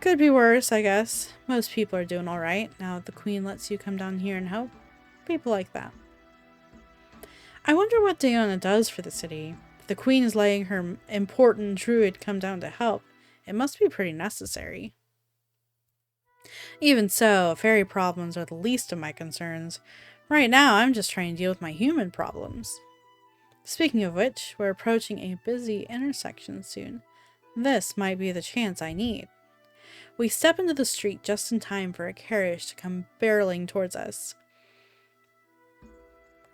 Could be worse, I guess. Most people are doing alright now that the queen lets you come down here and help. People like that. I wonder what Daoine does for the city. If the queen is letting her important druid come down to help, it must be pretty necessary. Even so, fairy problems are the least of my concerns. Right now, I'm just trying to deal with my human problems. Speaking of which, we're approaching a busy intersection soon. This might be the chance I need. We step into the street just in time for a carriage to come barreling towards us.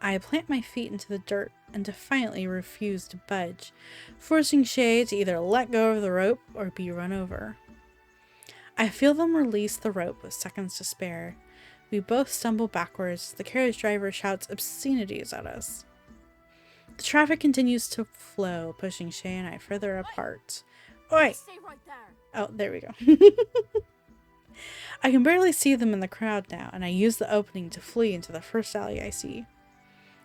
I plant my feet into the dirt and defiantly refuse to budge, forcing Shay to either let go of the rope or be run over. I feel them release the rope with seconds to spare. We both stumble backwards. The carriage driver shouts obscenities at us. The traffic continues to flow, pushing Shay and I further apart. Oi! Stay right there. Oh, there we go. I can barely see them in the crowd now, and I use the opening to flee into the first alley I see.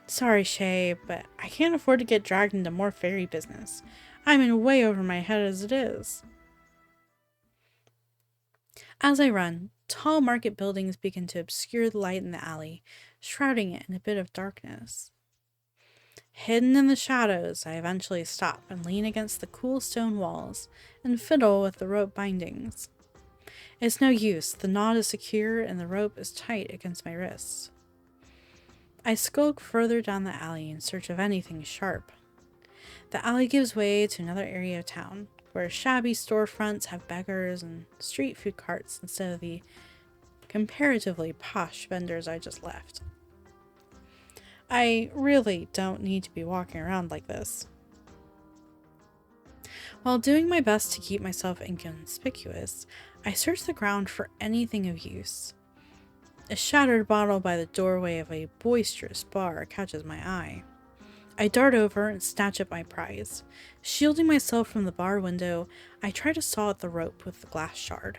Sorry, Shay, but I can't afford to get dragged into more fairy business. I'm in way over my head as it is. As I run, tall market buildings begin to obscure the light in the alley, shrouding it in a bit of darkness. Hidden in the shadows, I eventually stop and lean against the cool stone walls and fiddle with the rope bindings. It's no use, the knot is secure and the rope is tight against my wrists. I skulk further down the alley in search of anything sharp. The alley gives way to another area of town, where shabby storefronts have beggars and street food carts instead of the comparatively posh vendors I just left. I really don't need to be walking around like this. While doing my best to keep myself inconspicuous, I search the ground for anything of use. A shattered bottle by the doorway of a boisterous bar catches my eye. I dart over and snatch up my prize. Shielding myself from the bar window, I try to saw at the rope with the glass shard.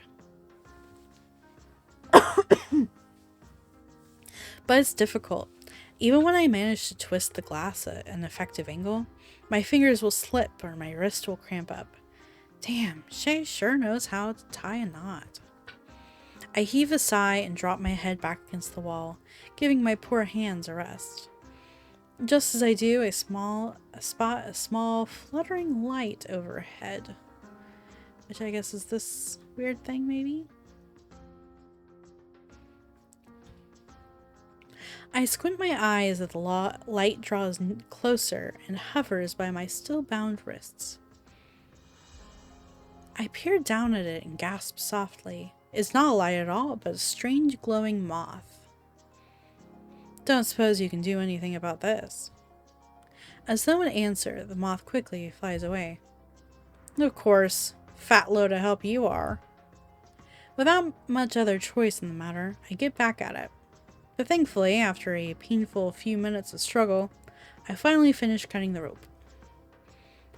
But it's difficult. Even when I manage to twist the glass at an effective angle, my fingers will slip or my wrist will cramp up. Damn, Shay sure knows how to tie a knot. I heave a sigh and drop my head back against the wall, giving my poor hands a rest. Just as I do, I spot a small fluttering light overhead. Which I guess is this weird thing, maybe? I squint my eyes as the light draws closer and hovers by my still bound wrists. I peer down at it and gasp softly. It's not a light at all, but a strange glowing moth. Don't suppose you can do anything about this. As though in answer, the moth quickly flies away. Of course, fat load of help you are. Without much other choice in the matter, I get back at it. But thankfully, after a painful few minutes of struggle, I finally finish cutting the rope.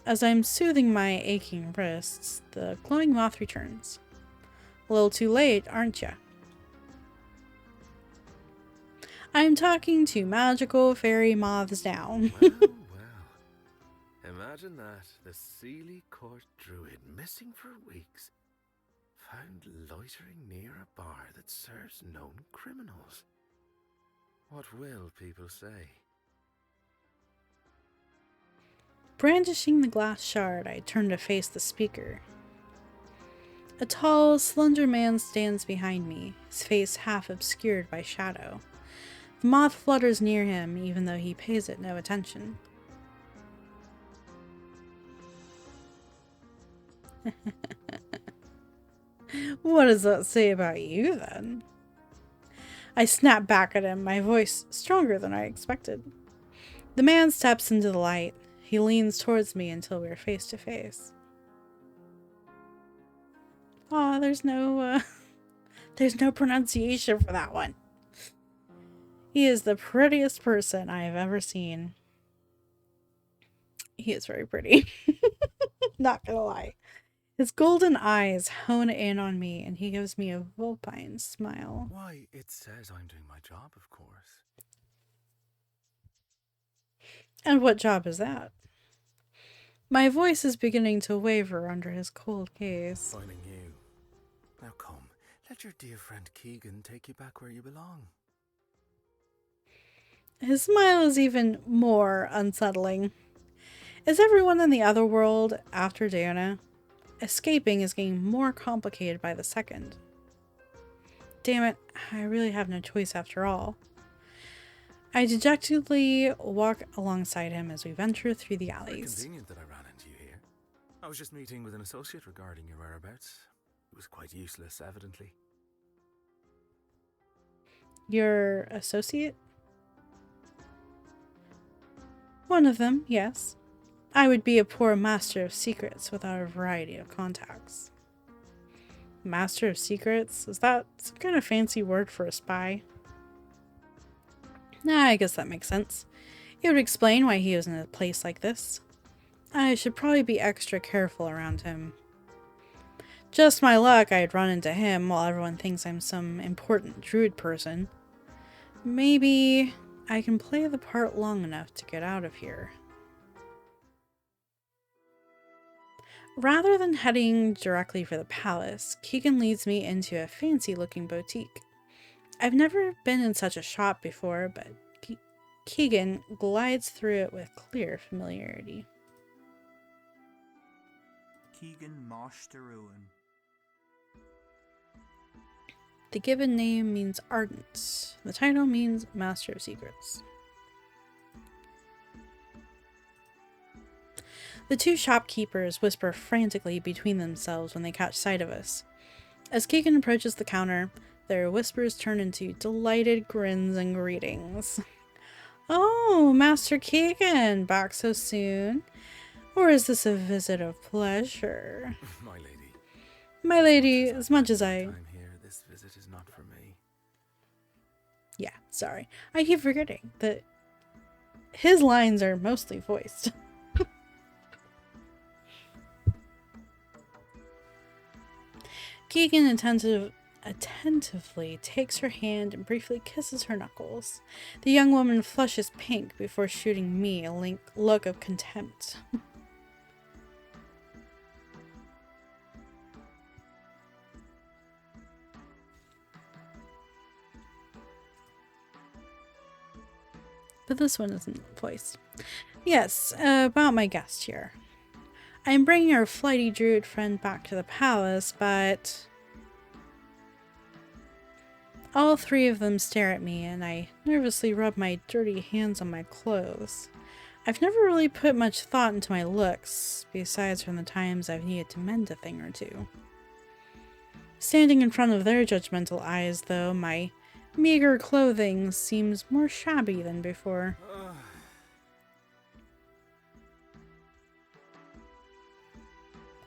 As I'm soothing my aching wrists, the glowing moth returns. A little too late, aren't ya? I'm talking to magical fairy moths now. Well, well. Imagine that. The Sealy Court druid, missing for weeks, found loitering near a bar that serves known criminals. What will people say? Brandishing the glass shard, I turn to face the speaker. A tall, slender man stands behind me, his face half obscured by shadow. The moth flutters near him, even though he pays it no attention. What does that say about you, then? I snap back at him, my voice stronger than I expected. The man steps into the light. He leans towards me until we're face to face. Aw, there's no pronunciation for that one. He is the prettiest person I have ever seen. He is very pretty. Not gonna lie. His golden eyes hone in on me, and he gives me a vulpine smile. Why, it says I'm doing my job, of course. And what job is that? My voice is beginning to waver under his cold gaze. Finding you. Now come, let your dear friend Keegan take you back where you belong. His smile is even more unsettling. Is everyone in the other world after Daoine? Escaping is getting more complicated by the second. Damn it, I really have no choice after all. I dejectedly walk alongside him as we venture through the Very alleys. convenient that I ran into you here. I was just meeting with an associate regarding your whereabouts. It was quite useless, evidently. Your associate? One of them, yes. I would be a poor master of secrets without a variety of contacts. Master of secrets? Is that some kind of fancy word for a spy? Nah, I guess that makes sense. It would explain why he was in a place like this. I should probably be extra careful around him. Just my luck I'd run into him while everyone thinks I'm some important druid person. Maybe I can play the part long enough to get out of here. Rather than heading directly for the palace, Keegan leads me into a fancy-looking boutique. I've never been in such a shop before, but Keegan glides through it with clear familiarity. Keegan Mosh the Ruin. The given name means Ardent. The title means Master of Secrets. The two shopkeepers whisper frantically between themselves when they catch sight of us. As Keegan approaches the counter, their whispers turn into delighted grins and greetings. Oh, Master Keegan, back so soon? Or is this a visit of pleasure? My lady. My lady, as much as I... I'm here, this visit is not for me. Yeah, sorry. I keep forgetting that his lines are mostly voiced. Keegan attentively takes her hand and briefly kisses her knuckles. The young woman flushes pink before shooting me a look of contempt. But this one isn't the voice. Yes, about my guest here. I'm bringing our flighty druid friend back to the palace, but all three of them stare at me, and I nervously rub my dirty hands on my clothes. I've never really put much thought into my looks, besides from the times I've needed to mend a thing or two. Standing in front of their judgmental eyes, though, my meager clothing seems more shabby than before.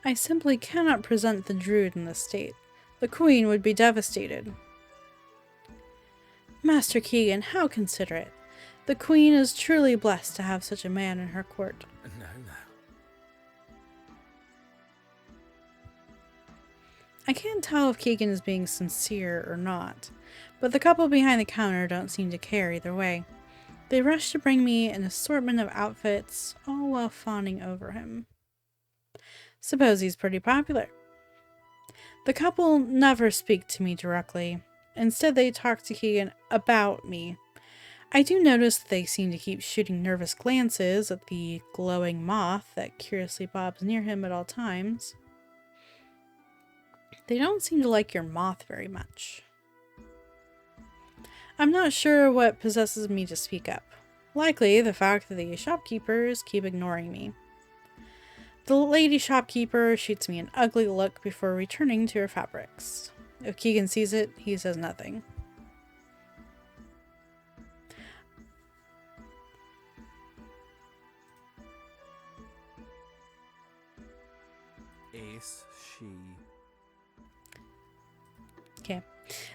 I simply cannot present the druid in this state. The queen would be devastated. Master Keegan, how considerate. The queen is truly blessed to have such a man in her court. No. I can't tell if Keegan is being sincere or not, but the couple behind the counter don't seem to care either way. They rush to bring me an assortment of outfits, all while fawning over him. Suppose he's pretty popular. The couple never speak to me directly. Instead, they talk to Keegan about me. I do notice that they seem to keep shooting nervous glances at the glowing moth that curiously bobs near him at all times. They don't seem to like your moth very much. I'm not sure what possesses me to speak up. Likely the fact that the shopkeepers keep ignoring me. The lady shopkeeper shoots me an ugly look before returning to her fabrics. If Keegan sees it, he says nothing. Ace, she. Okay.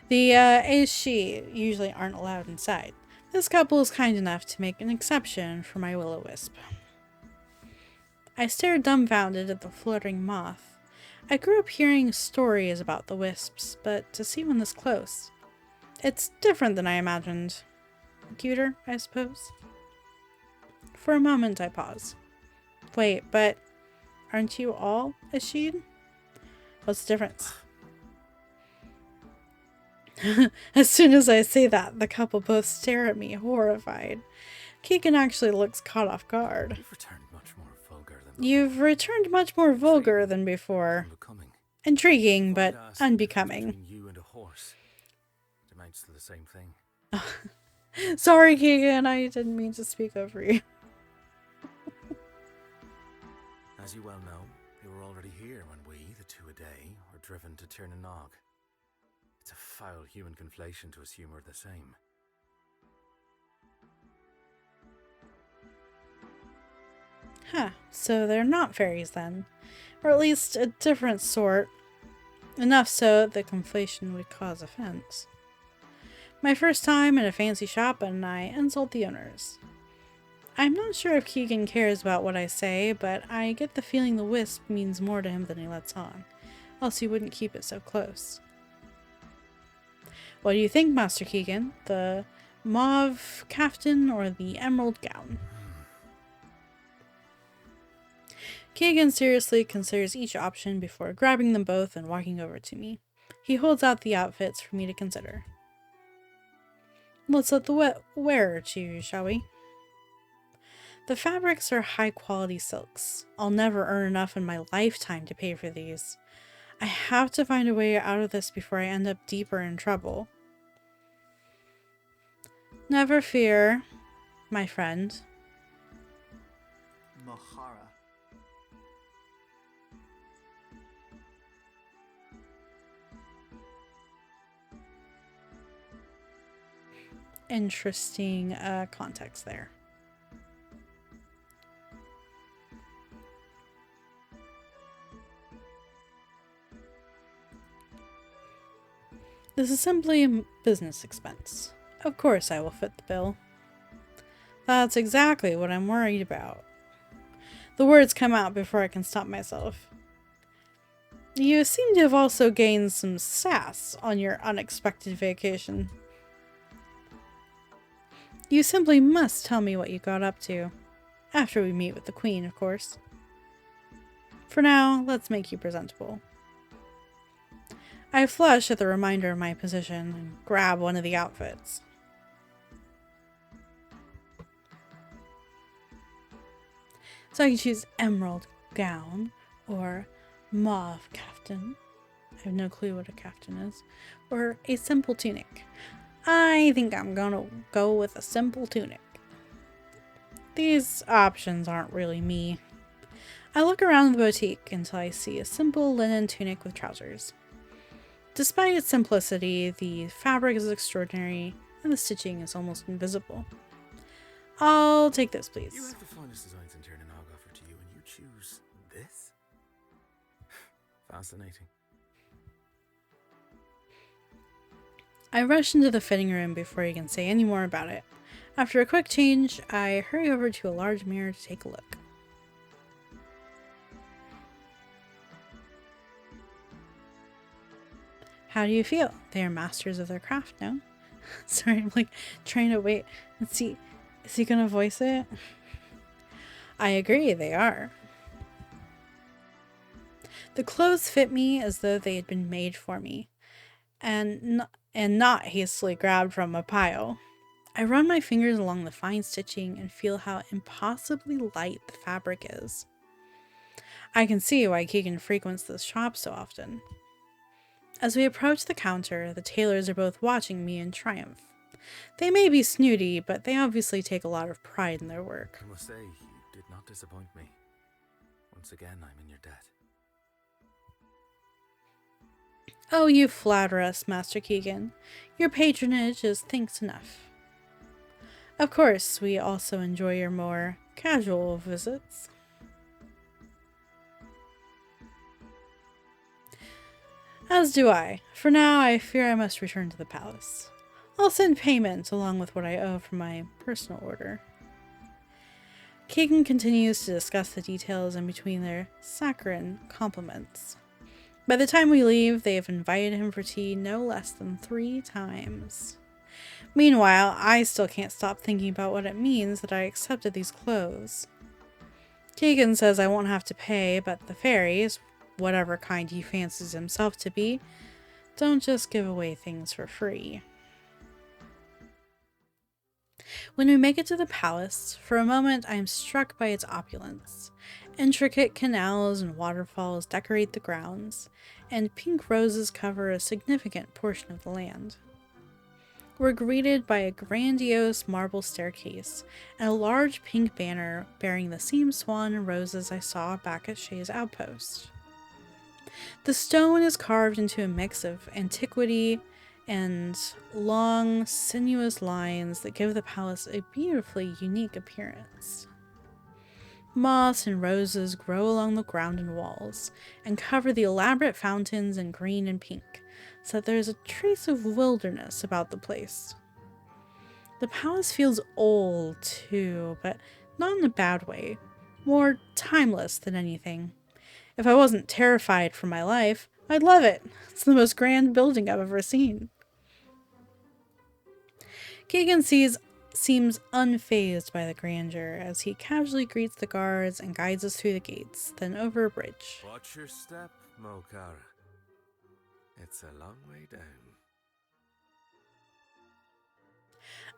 The A's she usually aren't allowed inside. This couple is kind enough to make an exception for my will-o-wisp. I stare dumbfounded at the fluttering moth. I grew up hearing stories about the wisps, but to see one this close, it's different than I imagined. Cuter, I suppose. For a moment I pause. Wait, but aren't you all Ashid? What's the difference? As soon as I say that, the couple both stare at me, horrified. Keegan actually looks caught off guard. You've returned much more vulgar than before. You've returned much more vulgar than before. Intriguing, but unbecoming. Between you and a horse, it amounts to the same thing. Sorry, Keegan, I didn't mean to speak over you. As you well know, they were already here when we, the two a day, were driven to Tirnanog. It's a foul human conflation to assume we're the same. Huh, so they're not fairies then. Or at least a different sort. Enough so that conflation would cause offense. My first time in a fancy shop and I insult the owners. I'm not sure if Keegan cares about what I say, but I get the feeling the wisp means more to him than he lets on. Else he wouldn't keep it so close. What do you think, Master Keegan? The mauve caftan or the emerald gown? Keegan seriously considers each option before grabbing them both and walking over to me. He holds out the outfits for me to consider. Let's let the wearer choose, shall we? The fabrics are high-quality silks. I'll never earn enough in my lifetime to pay for these. I have to find a way out of this before I end up deeper in trouble. Never fear, my friend. Moirai. Interesting context there. This is simply a business expense. Of course I will foot the bill. That's exactly what I'm worried about. The words come out before I can stop myself. You seem to have also gained some sass on your unexpected vacation. You simply must tell me what you got up to. After we meet with the Queen, of course. For now, let's make you presentable. I flush at the reminder of my position and grab one of the outfits. So I can choose emerald gown or mauve kaftan. I have no clue what a kaftan is. Or a simple tunic. I think I'm gonna go with a simple tunic. These options aren't really me. I look around the boutique until I see a simple linen tunic with trousers. Despite its simplicity, the fabric is extraordinary and the stitching is almost invisible. I'll take this, please. You have the finest designs in Tiernanog offer to you, and you choose this? Fascinating. I rush into the fitting room before you can say any more about it. After a quick change, I hurry over to a large mirror to take a look. How do you feel? They are masters of their craft, no? Sorry, I'm like trying to wait and see. Is he gonna voice it? I agree, they are. The clothes fit me as though they had been made for me, and not hastily grabbed from a pile. I run my fingers along the fine stitching and feel how impossibly light the fabric is. I can see why Keegan frequents this shop so often. As we approach the counter, the tailors are both watching me in triumph. They may be snooty, but they obviously take a lot of pride in their work. I must say, you did not disappoint me. Once again, I'm in your debt. Oh, you flatter us, Master Keegan. Your patronage is thanks enough. Of course, we also enjoy your more casual visits. As do I. For now, I fear I must return to the palace. I'll send payment along with what I owe for my personal order. Keegan continues to discuss the details in between their saccharine compliments. By the time we leave, they have invited him for tea no less than 3 times. Meanwhile, I still can't stop thinking about what it means that I accepted these clothes. Keegan says I won't have to pay, but the fairies, whatever kind he fancies himself to be, don't just give away things for free. When we make it to the palace, for a moment I am struck by its opulence. Intricate canals and waterfalls decorate the grounds, and pink roses cover a significant portion of the land. We're greeted by a grandiose marble staircase and a large pink banner bearing the same swan and roses I saw back at Shay's outpost. The stone is carved into a mix of antiquity and long, sinuous lines that give the palace a beautifully unique appearance. Moss and roses grow along the ground and walls, and cover the elaborate fountains in green and pink, so that there's a trace of wilderness about the place. The palace feels old, too, but not in a bad way. More timeless than anything. If I wasn't terrified for my life, I'd love it. It's the most grand building I've ever seen. Keegan seems unfazed by the grandeur as he casually greets the guards and guides us through the gates, then over a bridge. Watch your step, Moirai. It's a long way down.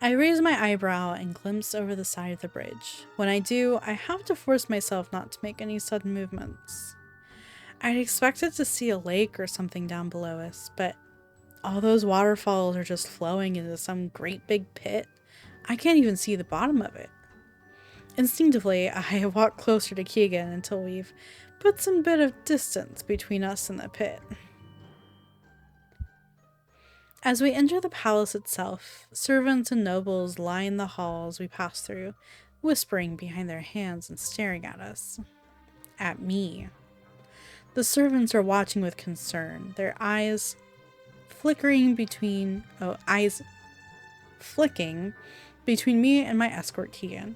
I raise my eyebrow and glimpse over the side of the bridge. When I do, I have to force myself not to make any sudden movements. I'd expected to see a lake or something down below us, but all those waterfalls are just flowing into some great big pit. I can't even see the bottom of it. Instinctively, I walk closer to Keegan until we've put some bit of distance between us and the pit. As we enter the palace itself, servants and nobles line the halls we pass through, whispering behind their hands and staring at us. At me. The servants are watching with concern, their eyes flicking between me and my escort Keegan.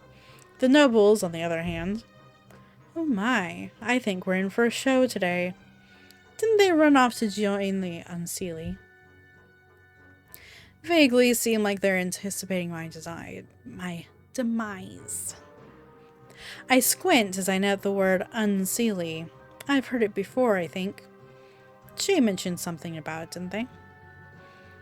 The nobles, on the other hand, oh my, I think we're in for a show today. Didn't they run off to join the Unseelie? Vaguely seem like they're anticipating my demise. I squint as I note the word Unseelie. I've heard it before, I think. She mentioned something about it, didn't they?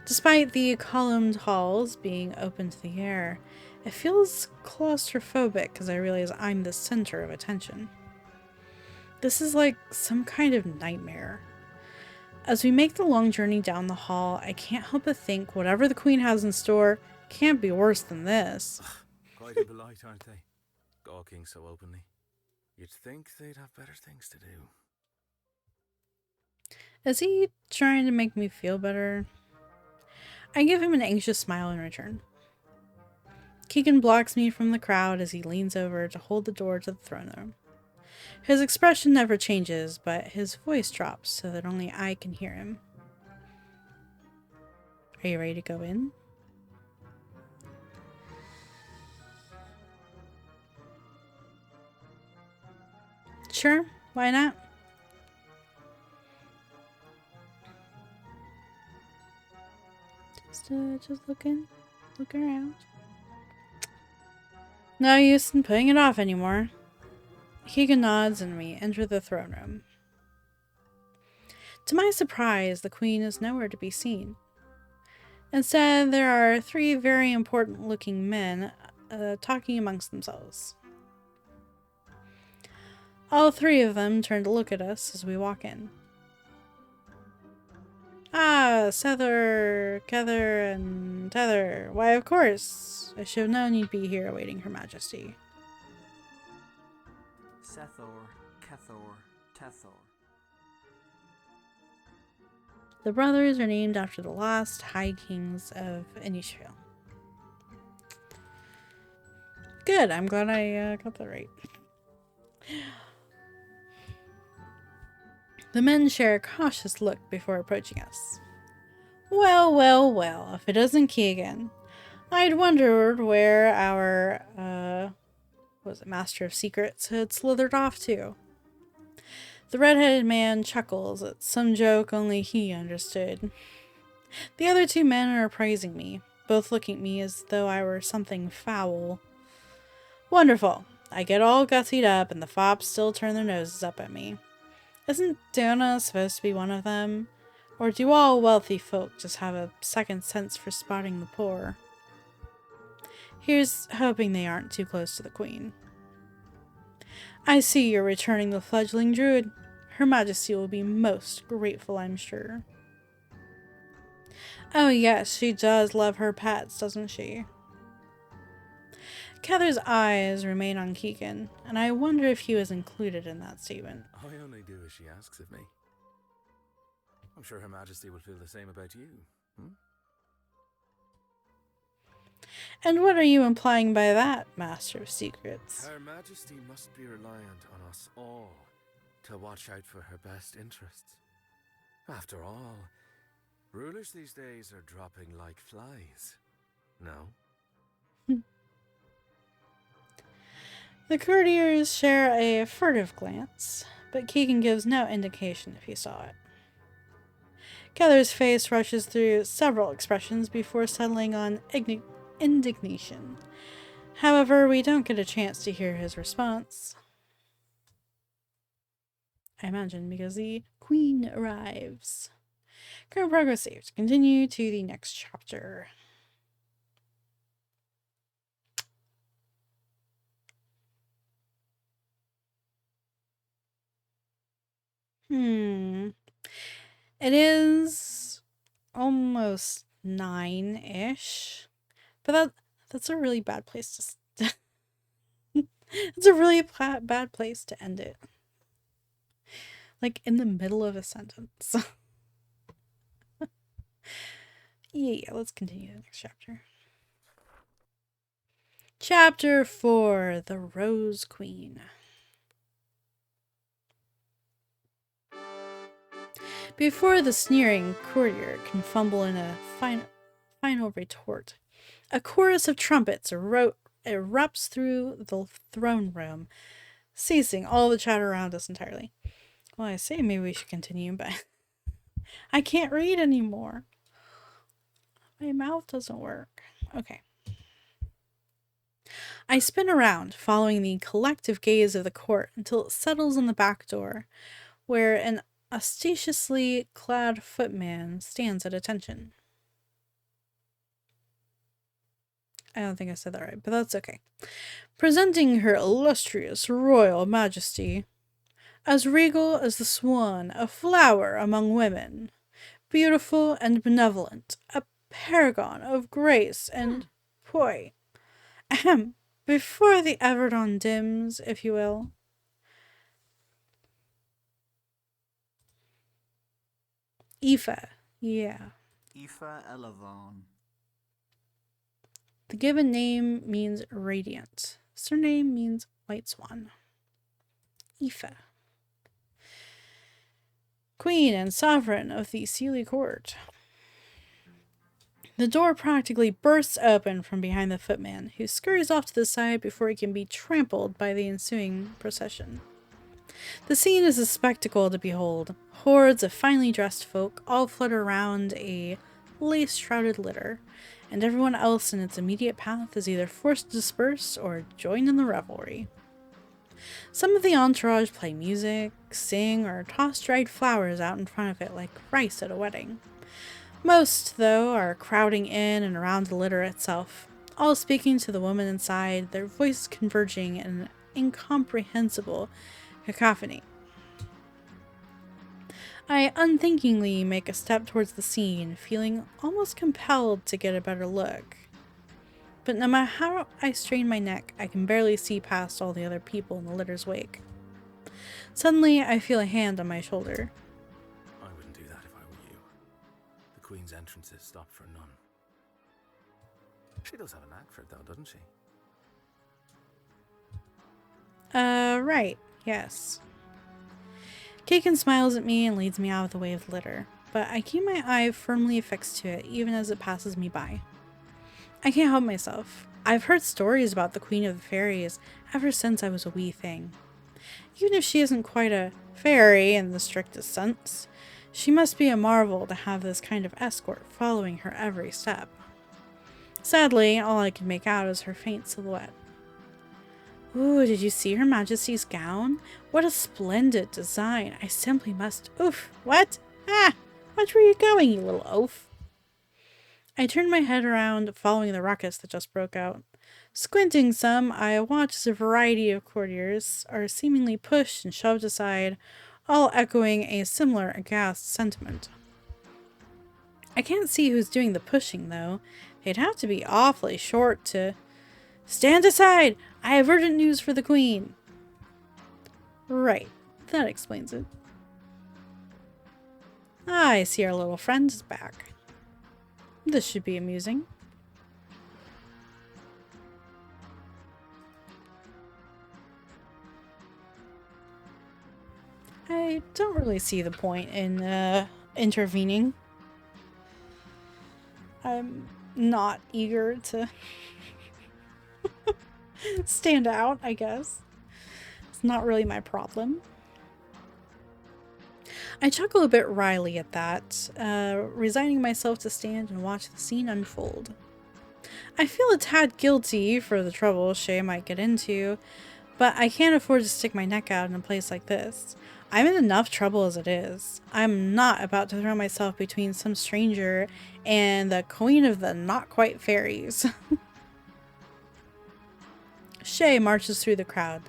Despite the columned halls being open to the air, it feels claustrophobic as I realize I'm the center of attention. This is like some kind of nightmare. As we make the long journey down the hall, I can't help but think whatever the Queen has in store can't be worse than this. Quite impolite, aren't they? Gawking so openly. You'd think they'd have better things to do. Is he trying to make me feel better? I give him an anxious smile in return. Keegan blocks me from the crowd as he leans over to hold the door to the throne room. His expression never changes, but his voice drops so that only I can hear him. Are you ready to go in? Sure, why not? Just looking around. No use in putting it off anymore. Keegan nods and we enter the throne room. To my surprise, the Queen is nowhere to be seen. Instead, there are three very important looking men talking amongst themselves. All three of them turn to look at us as we walk in. Ah, Sether, Kether, and Tether. Why, of course. I should have known you'd be here awaiting Her Majesty. Sethor, Kethor, Tethor. The brothers are named after the last High Kings of Inishville. Good, I'm glad I got that right. The men share a cautious look before approaching us. Well, well, well, if it isn't Keegan. I'd wondered where our, Master of Secrets had slithered off to. The red-headed man chuckles at some joke only he understood. The other two men are praising me, both looking at me as though I were something foul. Wonderful. I get all gussied up and the fops still turn their noses up at me. Isn't Daoine supposed to be one of them? Or do all wealthy folk just have a second sense for spotting the poor? Here's hoping they aren't too close to the Queen. I see you're returning the fledgling druid. Her Majesty will be most grateful, I'm sure. Oh yes, she does love her pets, doesn't she? Kether's eyes remain on Keegan, and I wonder if he was included in that statement. I only do as she asks of me. I'm sure Her Majesty will feel the same about you. And what are you implying by that, Master of Secrets? Her Majesty must be reliant on us all to watch out for her best interests. After all, rulers these days are dropping like flies. No? The courtiers share a furtive glance, but Keegan gives no indication if he saw it. Kether's face rushes through several expressions before settling on indignation. However, we don't get a chance to hear his response. I imagine because the Queen arrives. Current progress saved. Continue to the next chapter. It is almost 9-ish, but that's a really bad place to. It's a really bad place to end it. Like in the middle of a sentence. Yeah, let's continue the next chapter. Chapter 4: The Rose Queen. Before the sneering courtier can fumble in a final retort, a chorus of trumpets erupts through the throne room, ceasing all the chatter around us entirely. Well, I say maybe we should continue, but I can't read anymore. My mouth doesn't work. Okay. I spin around, following the collective gaze of the court until it settles on the back door, where an ostentatiously clad footman stands at attention. I don't think I said that right, but that's okay. Presenting her illustrious royal majesty, as regal as the swan, a flower among women, beautiful and benevolent, a paragon of grace and poise. Ahem. Before the Everdon dims, if you will. Aoife. Yeah. Aoife Elavon. The given name means radiant. Surname means white swan. Aoife. Queen and sovereign of the Sealy court. The door practically bursts open from behind the footman, who scurries off to the side before he can be trampled by the ensuing procession. The scene is a spectacle to behold. Hordes of finely dressed folk all flutter around a lace-shrouded litter, and everyone else in its immediate path is either forced to disperse or join in the revelry. Some of the entourage play music, sing, or toss dried flowers out in front of it like rice at a wedding. Most, though, are crowding in and around the litter itself, all speaking to the woman inside, their voices converging in an incomprehensible cacophony. I unthinkingly make a step towards the scene, feeling almost compelled to get a better look. But no matter how I strain my neck, I can barely see past all the other people in the litter's wake. Suddenly, I feel a hand on my shoulder. I wouldn't do that if I were you. The Queen's entrance is stopped for none. She does have a knack for it, though, doesn't she? Right, yes. Kaken smiles at me and leads me out of the way of the litter, but I keep my eye firmly affixed to it even as it passes me by. I can't help myself. I've heard stories about the Queen of the Fairies ever since I was a wee thing. Even if she isn't quite a fairy in the strictest sense, she must be a marvel to have this kind of escort following her every step. Sadly, all I can make out is her faint silhouette. Ooh, did you see Her Majesty's gown? What a splendid design. I simply must... Oof, what? Ah, watch where you're going, you little oaf. I turn my head around, following the ruckus that just broke out. Squinting some, I watch as a variety of courtiers are seemingly pushed and shoved aside, all echoing a similar aghast sentiment. I can't see who's doing the pushing, though. They'd have to be awfully short to... Stand aside! I have urgent news for the Queen! Right, that explains it. I see our little friend is back. This should be amusing. I don't really see the point in intervening. I'm not eager to stand out, I guess. It's not really my problem. I chuckle a bit wryly at that, resigning myself to stand and watch the scene unfold. I feel a tad guilty for the trouble Shay might get into, but I can't afford to stick my neck out in a place like this. I'm in enough trouble as it is. I'm not about to throw myself between some stranger and the Queen of the Not-Quite Fairies. Shay marches through the crowd,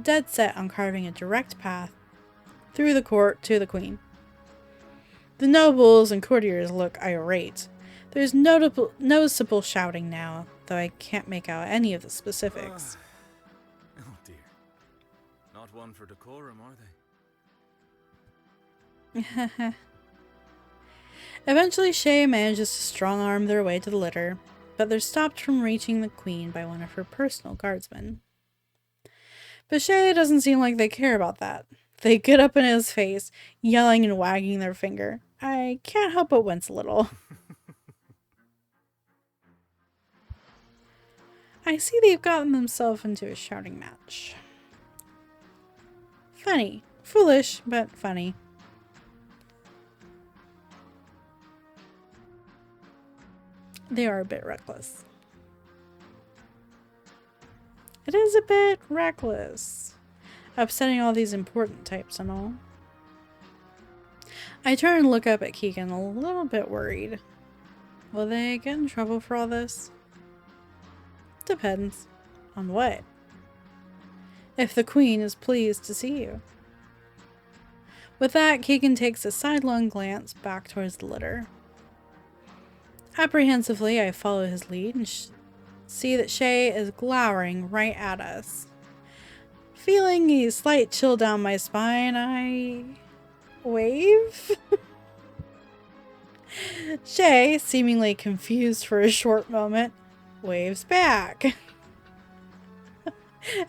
dead set on carving a direct path through the court to the Queen. The nobles and courtiers look irate. There's noticeable shouting now, though I can't make out any of the specifics. Oh dear. Not one for decorum, are they? Eventually, Shay manages to strong-arm their way to the litter, but they're stopped from reaching the Queen by one of her personal guardsmen. But Shay doesn't seem like they care about that. They get up in his face, yelling and wagging their finger. I can't help but wince a little. I see they've gotten themselves into a shouting match. Funny. Foolish, but funny. They are a bit reckless. It is a bit reckless. Upsetting all these important types and all. I turn and look up at Keegan, a little bit worried. Will they get in trouble for all this? Depends. On what? If the Queen is pleased to see you. With that, Keegan takes a sidelong glance back towards the litter. Apprehensively, I follow his lead and see that Shay is glowering right at us. Feeling a slight chill down my spine, I wave? Shay, seemingly confused for a short moment, waves back.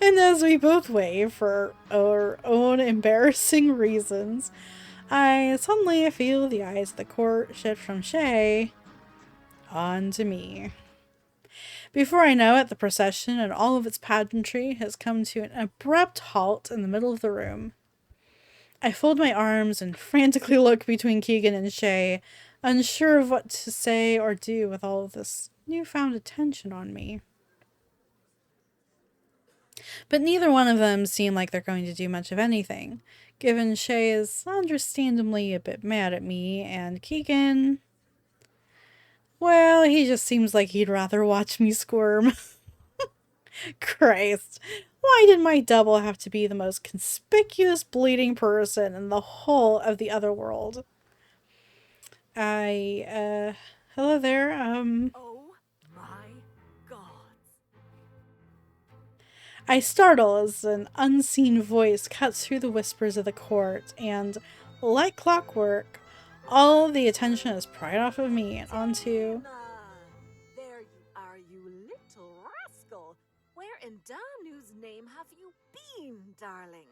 And as we both wave for our own embarrassing reasons, I suddenly feel the eyes of the court shift from Shay onto me. Before I know it, the procession and all of its pageantry has come to an abrupt halt in the middle of the room. I fold my arms and frantically look between Keegan and Shay, unsure of what to say or do with all of this newfound attention on me. But neither one of them seem like they're going to do much of anything, given Shay is understandably a bit mad at me, and Keegan, well, he just seems like he'd rather watch me squirm. Christ, why did my double have to be the most conspicuous bleeding person in the whole of the other world? Hello there, Oh my god. I startle as an unseen voice cuts through the whispers of the court, and, like clockwork, all the attention is pried off of me and onto... There you are, you little rascal. Where in Danu's name have you been, darling?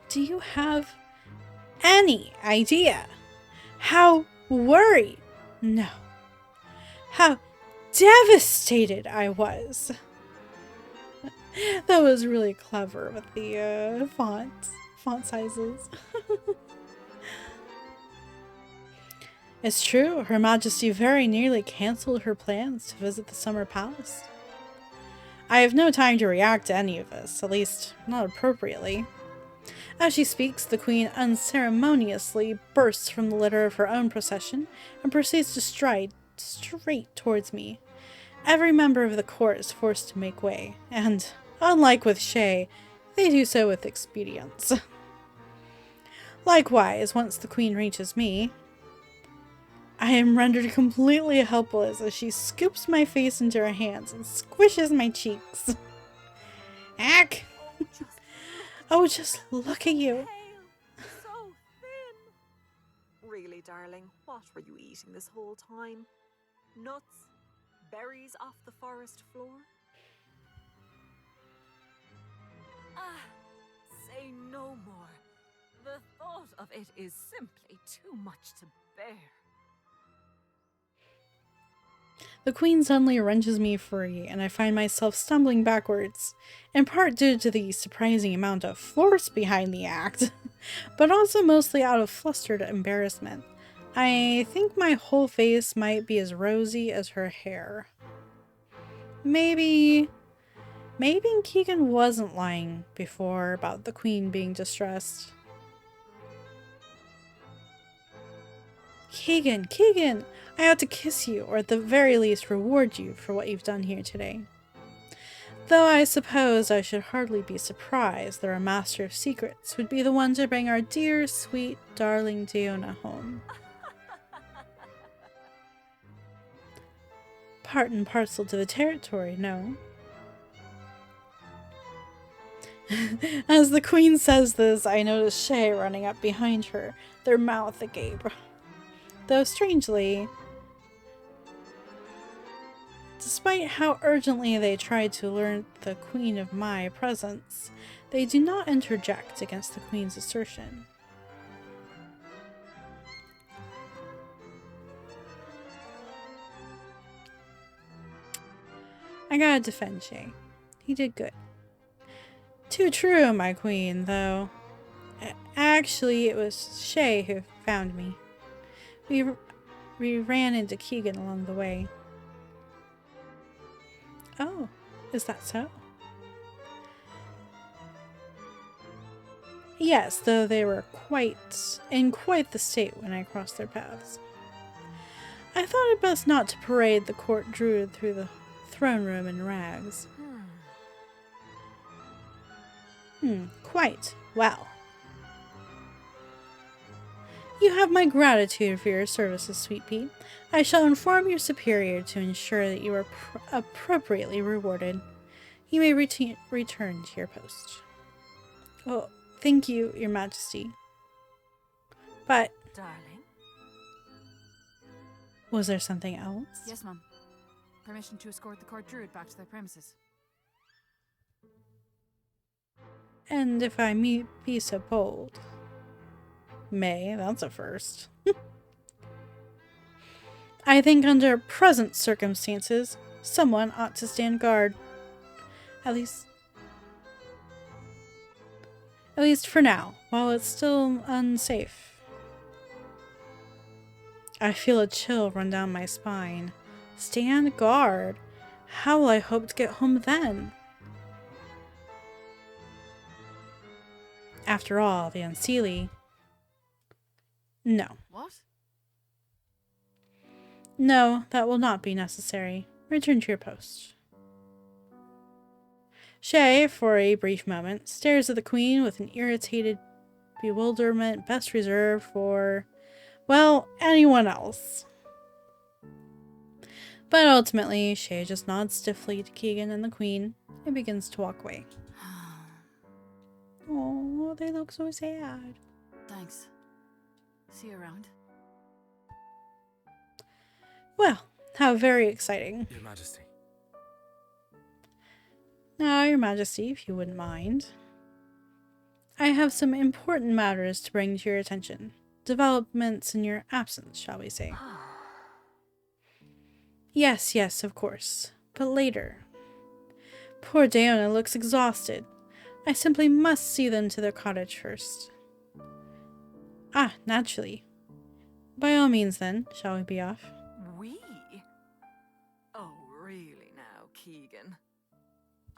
Do you have any idea how worried? No. How devastated I was. That was really clever with the font sizes. It's true, Her Majesty very nearly cancelled her plans to visit the Summer Palace. I have no time to react to any of this, at least not appropriately. As she speaks, the Queen unceremoniously bursts from the litter of her own procession and proceeds to stride straight towards me. Every member of the court is forced to make way, and, unlike with Shay, they do so with expedience. Likewise, once the Queen reaches me, I am rendered completely helpless as she scoops my face into her hands and squishes my cheeks. Ack! Oh, just look at you. Pale, so thin. Really, darling, what were you eating this whole time? Nuts? Berries off the forest floor? Ah, say no more. The thought of it is simply too much to bear. The Queen suddenly wrenches me free, and I find myself stumbling backwards, in part due to the surprising amount of force behind the act, but also mostly out of flustered embarrassment. I think my whole face might be as rosy as her hair. Maybe Keegan wasn't lying before about the Queen being distressed. Keegan! I ought to kiss you, or at the very least reward you for what you've done here today. Though I suppose I should hardly be surprised that our Master of Secrets would be the one to bring our dear, sweet, darling Daoine home. Part and parcel to the territory, no? As the Queen says this, I notice Shay running up behind her, their mouth agape. Though strangely, despite how urgently they try to alert the Queen of my presence, they do not interject against the Queen's assertion. I gotta defend Shay. He did good. Too true, my Queen, though. Actually, it was Shay who found me. We ran into Keegan along the way. Oh, is that so? Yes, though they were in quite the state when I crossed their paths. I thought it best not to parade the court druid through the throne room in rags. Quite. Well. You have my gratitude for your services, Sweet Pea. I shall inform your superior to ensure that you are appropriately rewarded. You may return to your post. Oh, thank you, Your Majesty. But... Darling? Was there something else? Yes, Mum. Permission to escort the court druid back to their premises. And if I may be so bold... May, that's a first. I think under present circumstances, someone ought to stand guard. At least for now, while it's still unsafe. I feel a chill run down my spine. Stand guard? How will I hope to get home then? After all, the unseelie... No. What? No, that will not be necessary. Return to your post. Shay, for a brief moment, stares at the queen with an irritated bewilderment best reserved for, well, anyone else. But ultimately, Shay just nods stiffly to Keegan and the queen and begins to walk away. Oh, they look so sad. Thanks. See you around. Well, how very exciting. Your Majesty. Now, Your Majesty, if you wouldn't mind, I have some important matters to bring to your attention. Developments in your absence, shall we say. Yes, of course. But later. Poor Daoine looks exhausted. I simply must see them to their cottage first. Ah, naturally. By all means, then, shall we be off? We? Oh, really now, Keegan?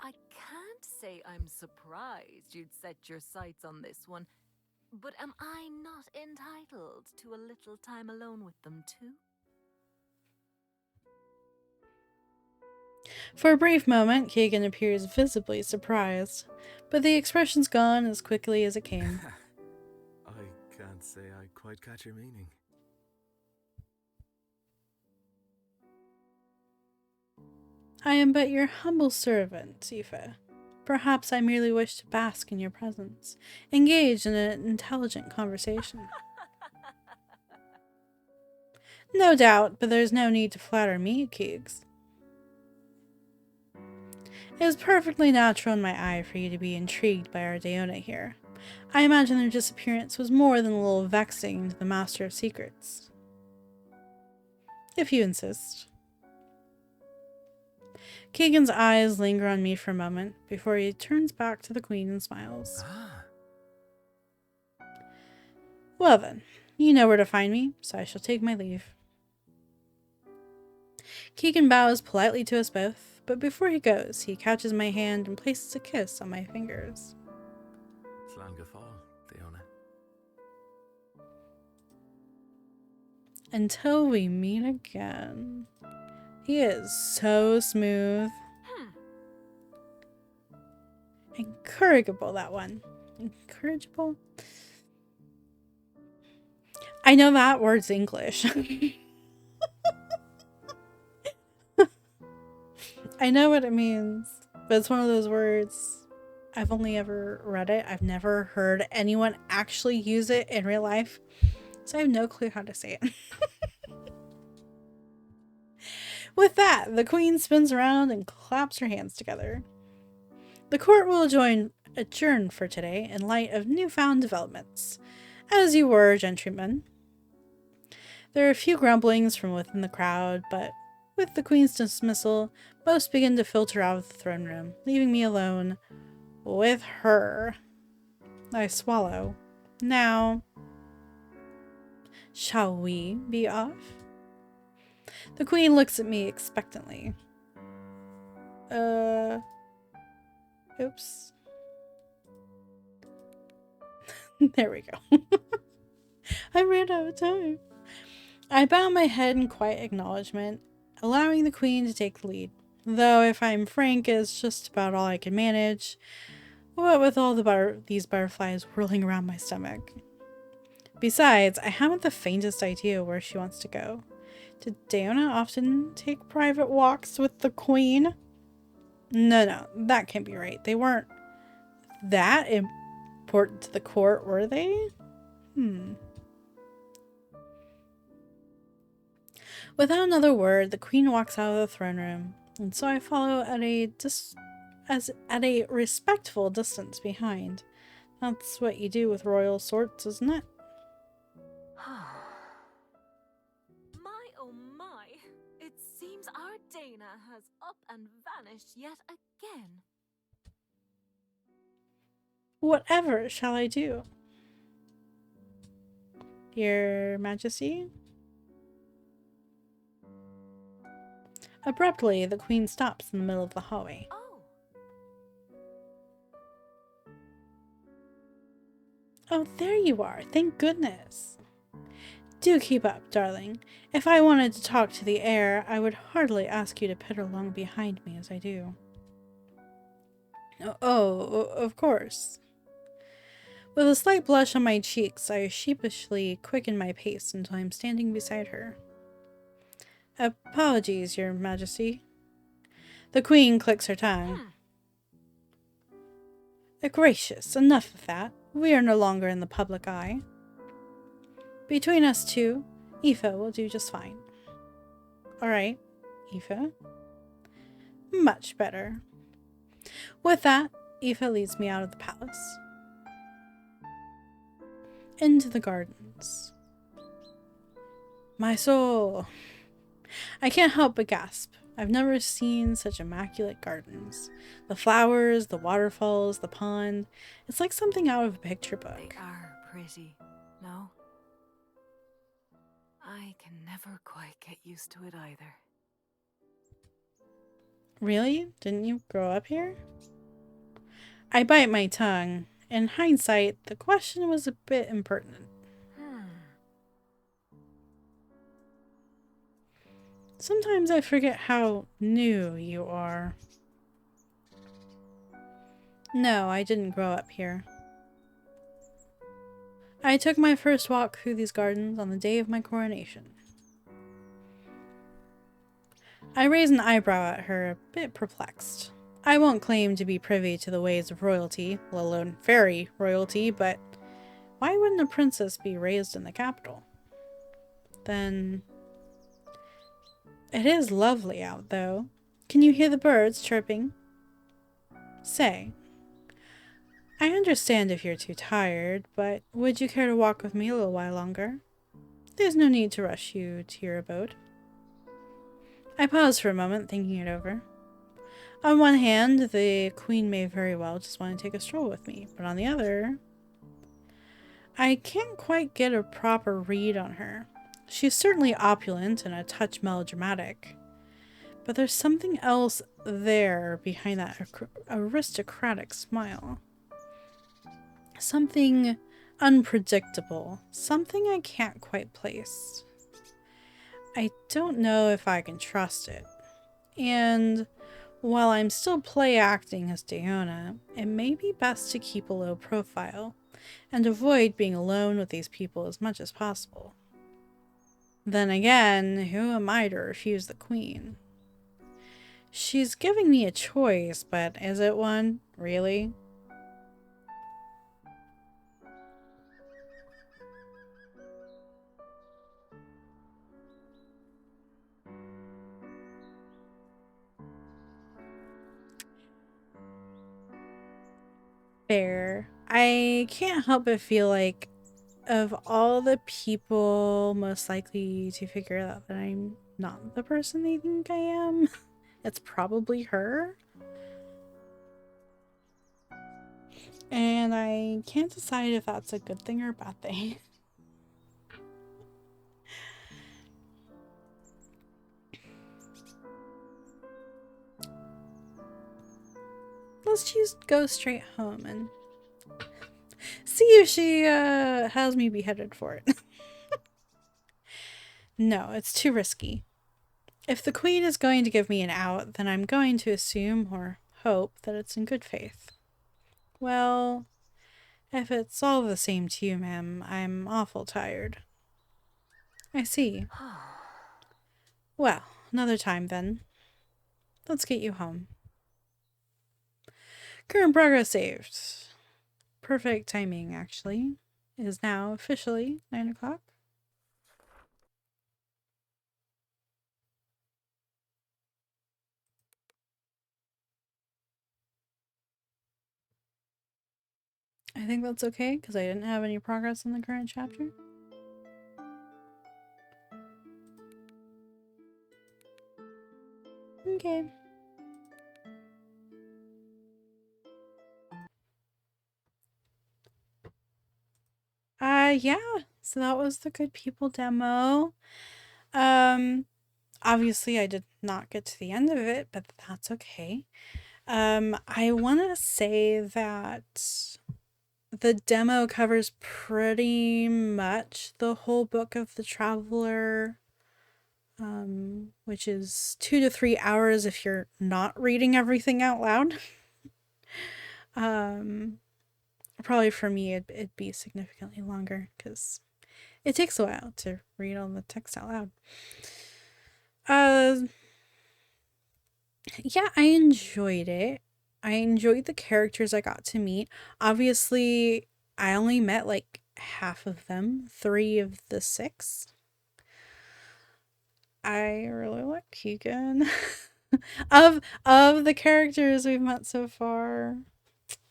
I can't say I'm surprised you'd set your sights on this one, but am I not entitled to a little time alone with them too? For a brief moment, Keegan appears visibly surprised, but the expression's gone as quickly as it came. I can't say I quite catch your meaning. I am but your humble servant, Aoife. Perhaps I merely wish to bask in your presence, engage in an intelligent conversation. No doubt, but there's no need to flatter me, Keegs. It is perfectly natural in my eye for you to be intrigued by our Daoine here. I imagine their disappearance was more than a little vexing to the Master of Secrets. If you insist. Keegan's eyes linger on me for a moment before he turns back to the Queen and smiles. Well then, you know where to find me, so I shall take my leave. Keegan bows politely to us both, but before he goes, he catches my hand and places a kiss on my fingers. Slán go fóill, Daoine. Until we meet again. He is so smooth. Incorrigible, that one. Incorrigible? I know that word's English. I know what it means, but it's one of those words, I've only ever read it. I've never heard anyone actually use it in real life, so I have no clue how to say it. With that, the Queen spins around and claps her hands together. The court will adjourn for today in light of newfound developments. As you were, gentlemen. There are a few grumblings from within the crowd, but with the Queen's dismissal, most begin to filter out of the throne room, leaving me alone with her. I swallow. Now, Shall we be off? The queen looks at me expectantly. Oops. There we go. I ran out of time. I bow my head in quiet acknowledgement, allowing the queen to take the lead. Though, if I'm frank, it's just about all I can manage. What with all these butterflies whirling around my stomach. Besides, I haven't the faintest idea where she wants to go. Did Daoine often take private walks with the queen? No, that can't be right. They weren't that important to the court, were they? Without another word, the queen walks out of the throne room, and so I follow at a respectful distance behind. That's what you do with royal sorts, isn't it? My oh my! It seems our Dana has up and vanished yet again. Whatever shall I do? Your Majesty? Abruptly, the queen stops in the middle of the hallway. Oh, there you are. Thank goodness. Do keep up, darling. If I wanted to talk to the air, I would hardly ask you to pitter along behind me as I do. Oh, of course. With a slight blush on my cheeks, I sheepishly quicken my pace until I'm standing beside her. Apologies, Your Majesty. The queen clicks her tongue. Gracious, enough of that. We are no longer in the public eye. Between us two, Aoife will do just fine. Alright, Aoife. Much better. With that, Aoife leads me out of the palace. Into the gardens. My soul. I can't help but gasp. I've never seen such immaculate gardens. The flowers, the waterfalls, the pond. It's like something out of a picture book. They are pretty, no? I can never quite get used to it either. Really? Didn't you grow up here? I bite my tongue. In hindsight, the question was a bit impertinent. Sometimes I forget how new you are. No, I didn't grow up here. I took my first walk through these gardens on the day of my coronation. I raise an eyebrow at her, a bit perplexed. I won't claim to be privy to the ways of royalty, let alone fairy royalty, but why wouldn't a princess be raised in the capital? Then... It is lovely out, though. Can you hear the birds chirping? Say, I understand if you're too tired, but would you care to walk with me a little while longer? There's no need to rush you to your abode. I pause for a moment, thinking it over. On one hand, the queen may very well just want to take a stroll with me, but on the other, I can't quite get a proper read on her. She's certainly opulent and a touch melodramatic, but there's something else there behind that aristocratic smile. Something unpredictable, something I can't quite place. I don't know if I can trust it. And while I'm still play acting as Daoine, it may be best to keep a low profile and avoid being alone with these people as much as possible. Then again, who am I to refuse the queen? She's giving me a choice, but is it one? Really? Fair. I can't help but feel like of all the people most likely to figure out that I'm not the person they think I am, it's probably her. And I can't decide if that's a good thing or a bad thing. let's just go straight home and see if she has me beheaded for it. No, it's too risky. If the queen is going to give me an out, then I'm going to assume or hope that it's in good faith. Well, if it's all the same to you, ma'am, I'm awful tired. I see. Well, another time then. Let's get you home. Current progress saved. Perfect timing, actually. It is now officially 9 o'clock. I think that's okay, because I didn't have any progress in the current chapter. Okay. Yeah. So that was the Good People demo. Obviously I did not get to the end of it, but that's okay. I want to say that the demo covers pretty much the whole book of the Traveler, which is 2 to 3 hours if you're not reading everything out loud. Probably for me it'd be significantly longer because it takes a while to read all the text out loud. Yeah, I enjoyed it. I enjoyed the characters I got to meet. Obviously, I only met like half of them, 3 of the 6. I really like Keegan. of the characters we've met so far,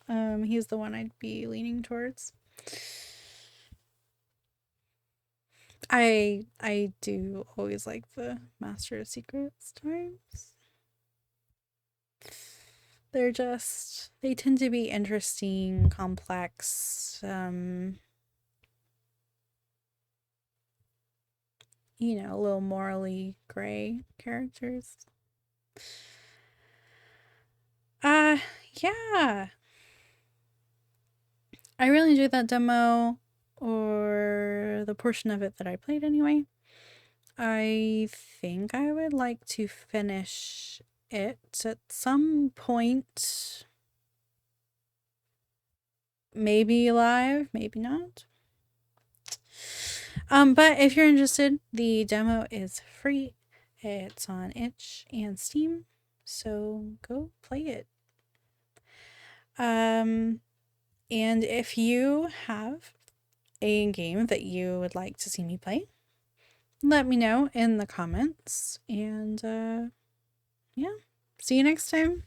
he's the one I'd be leaning towards. I do always like the Master of Secrets times. They tend to be interesting, complex, you know, a little morally gray characters. Yeah. I really enjoyed that demo, or the portion of it that I played anyway. I think I would like to finish it at some point. Maybe live, maybe not. But if you're interested, the demo is free. It's on itch and Steam, so go play it. And if you have a game that you would like to see me play, let me know in the comments. And yeah, see you next time.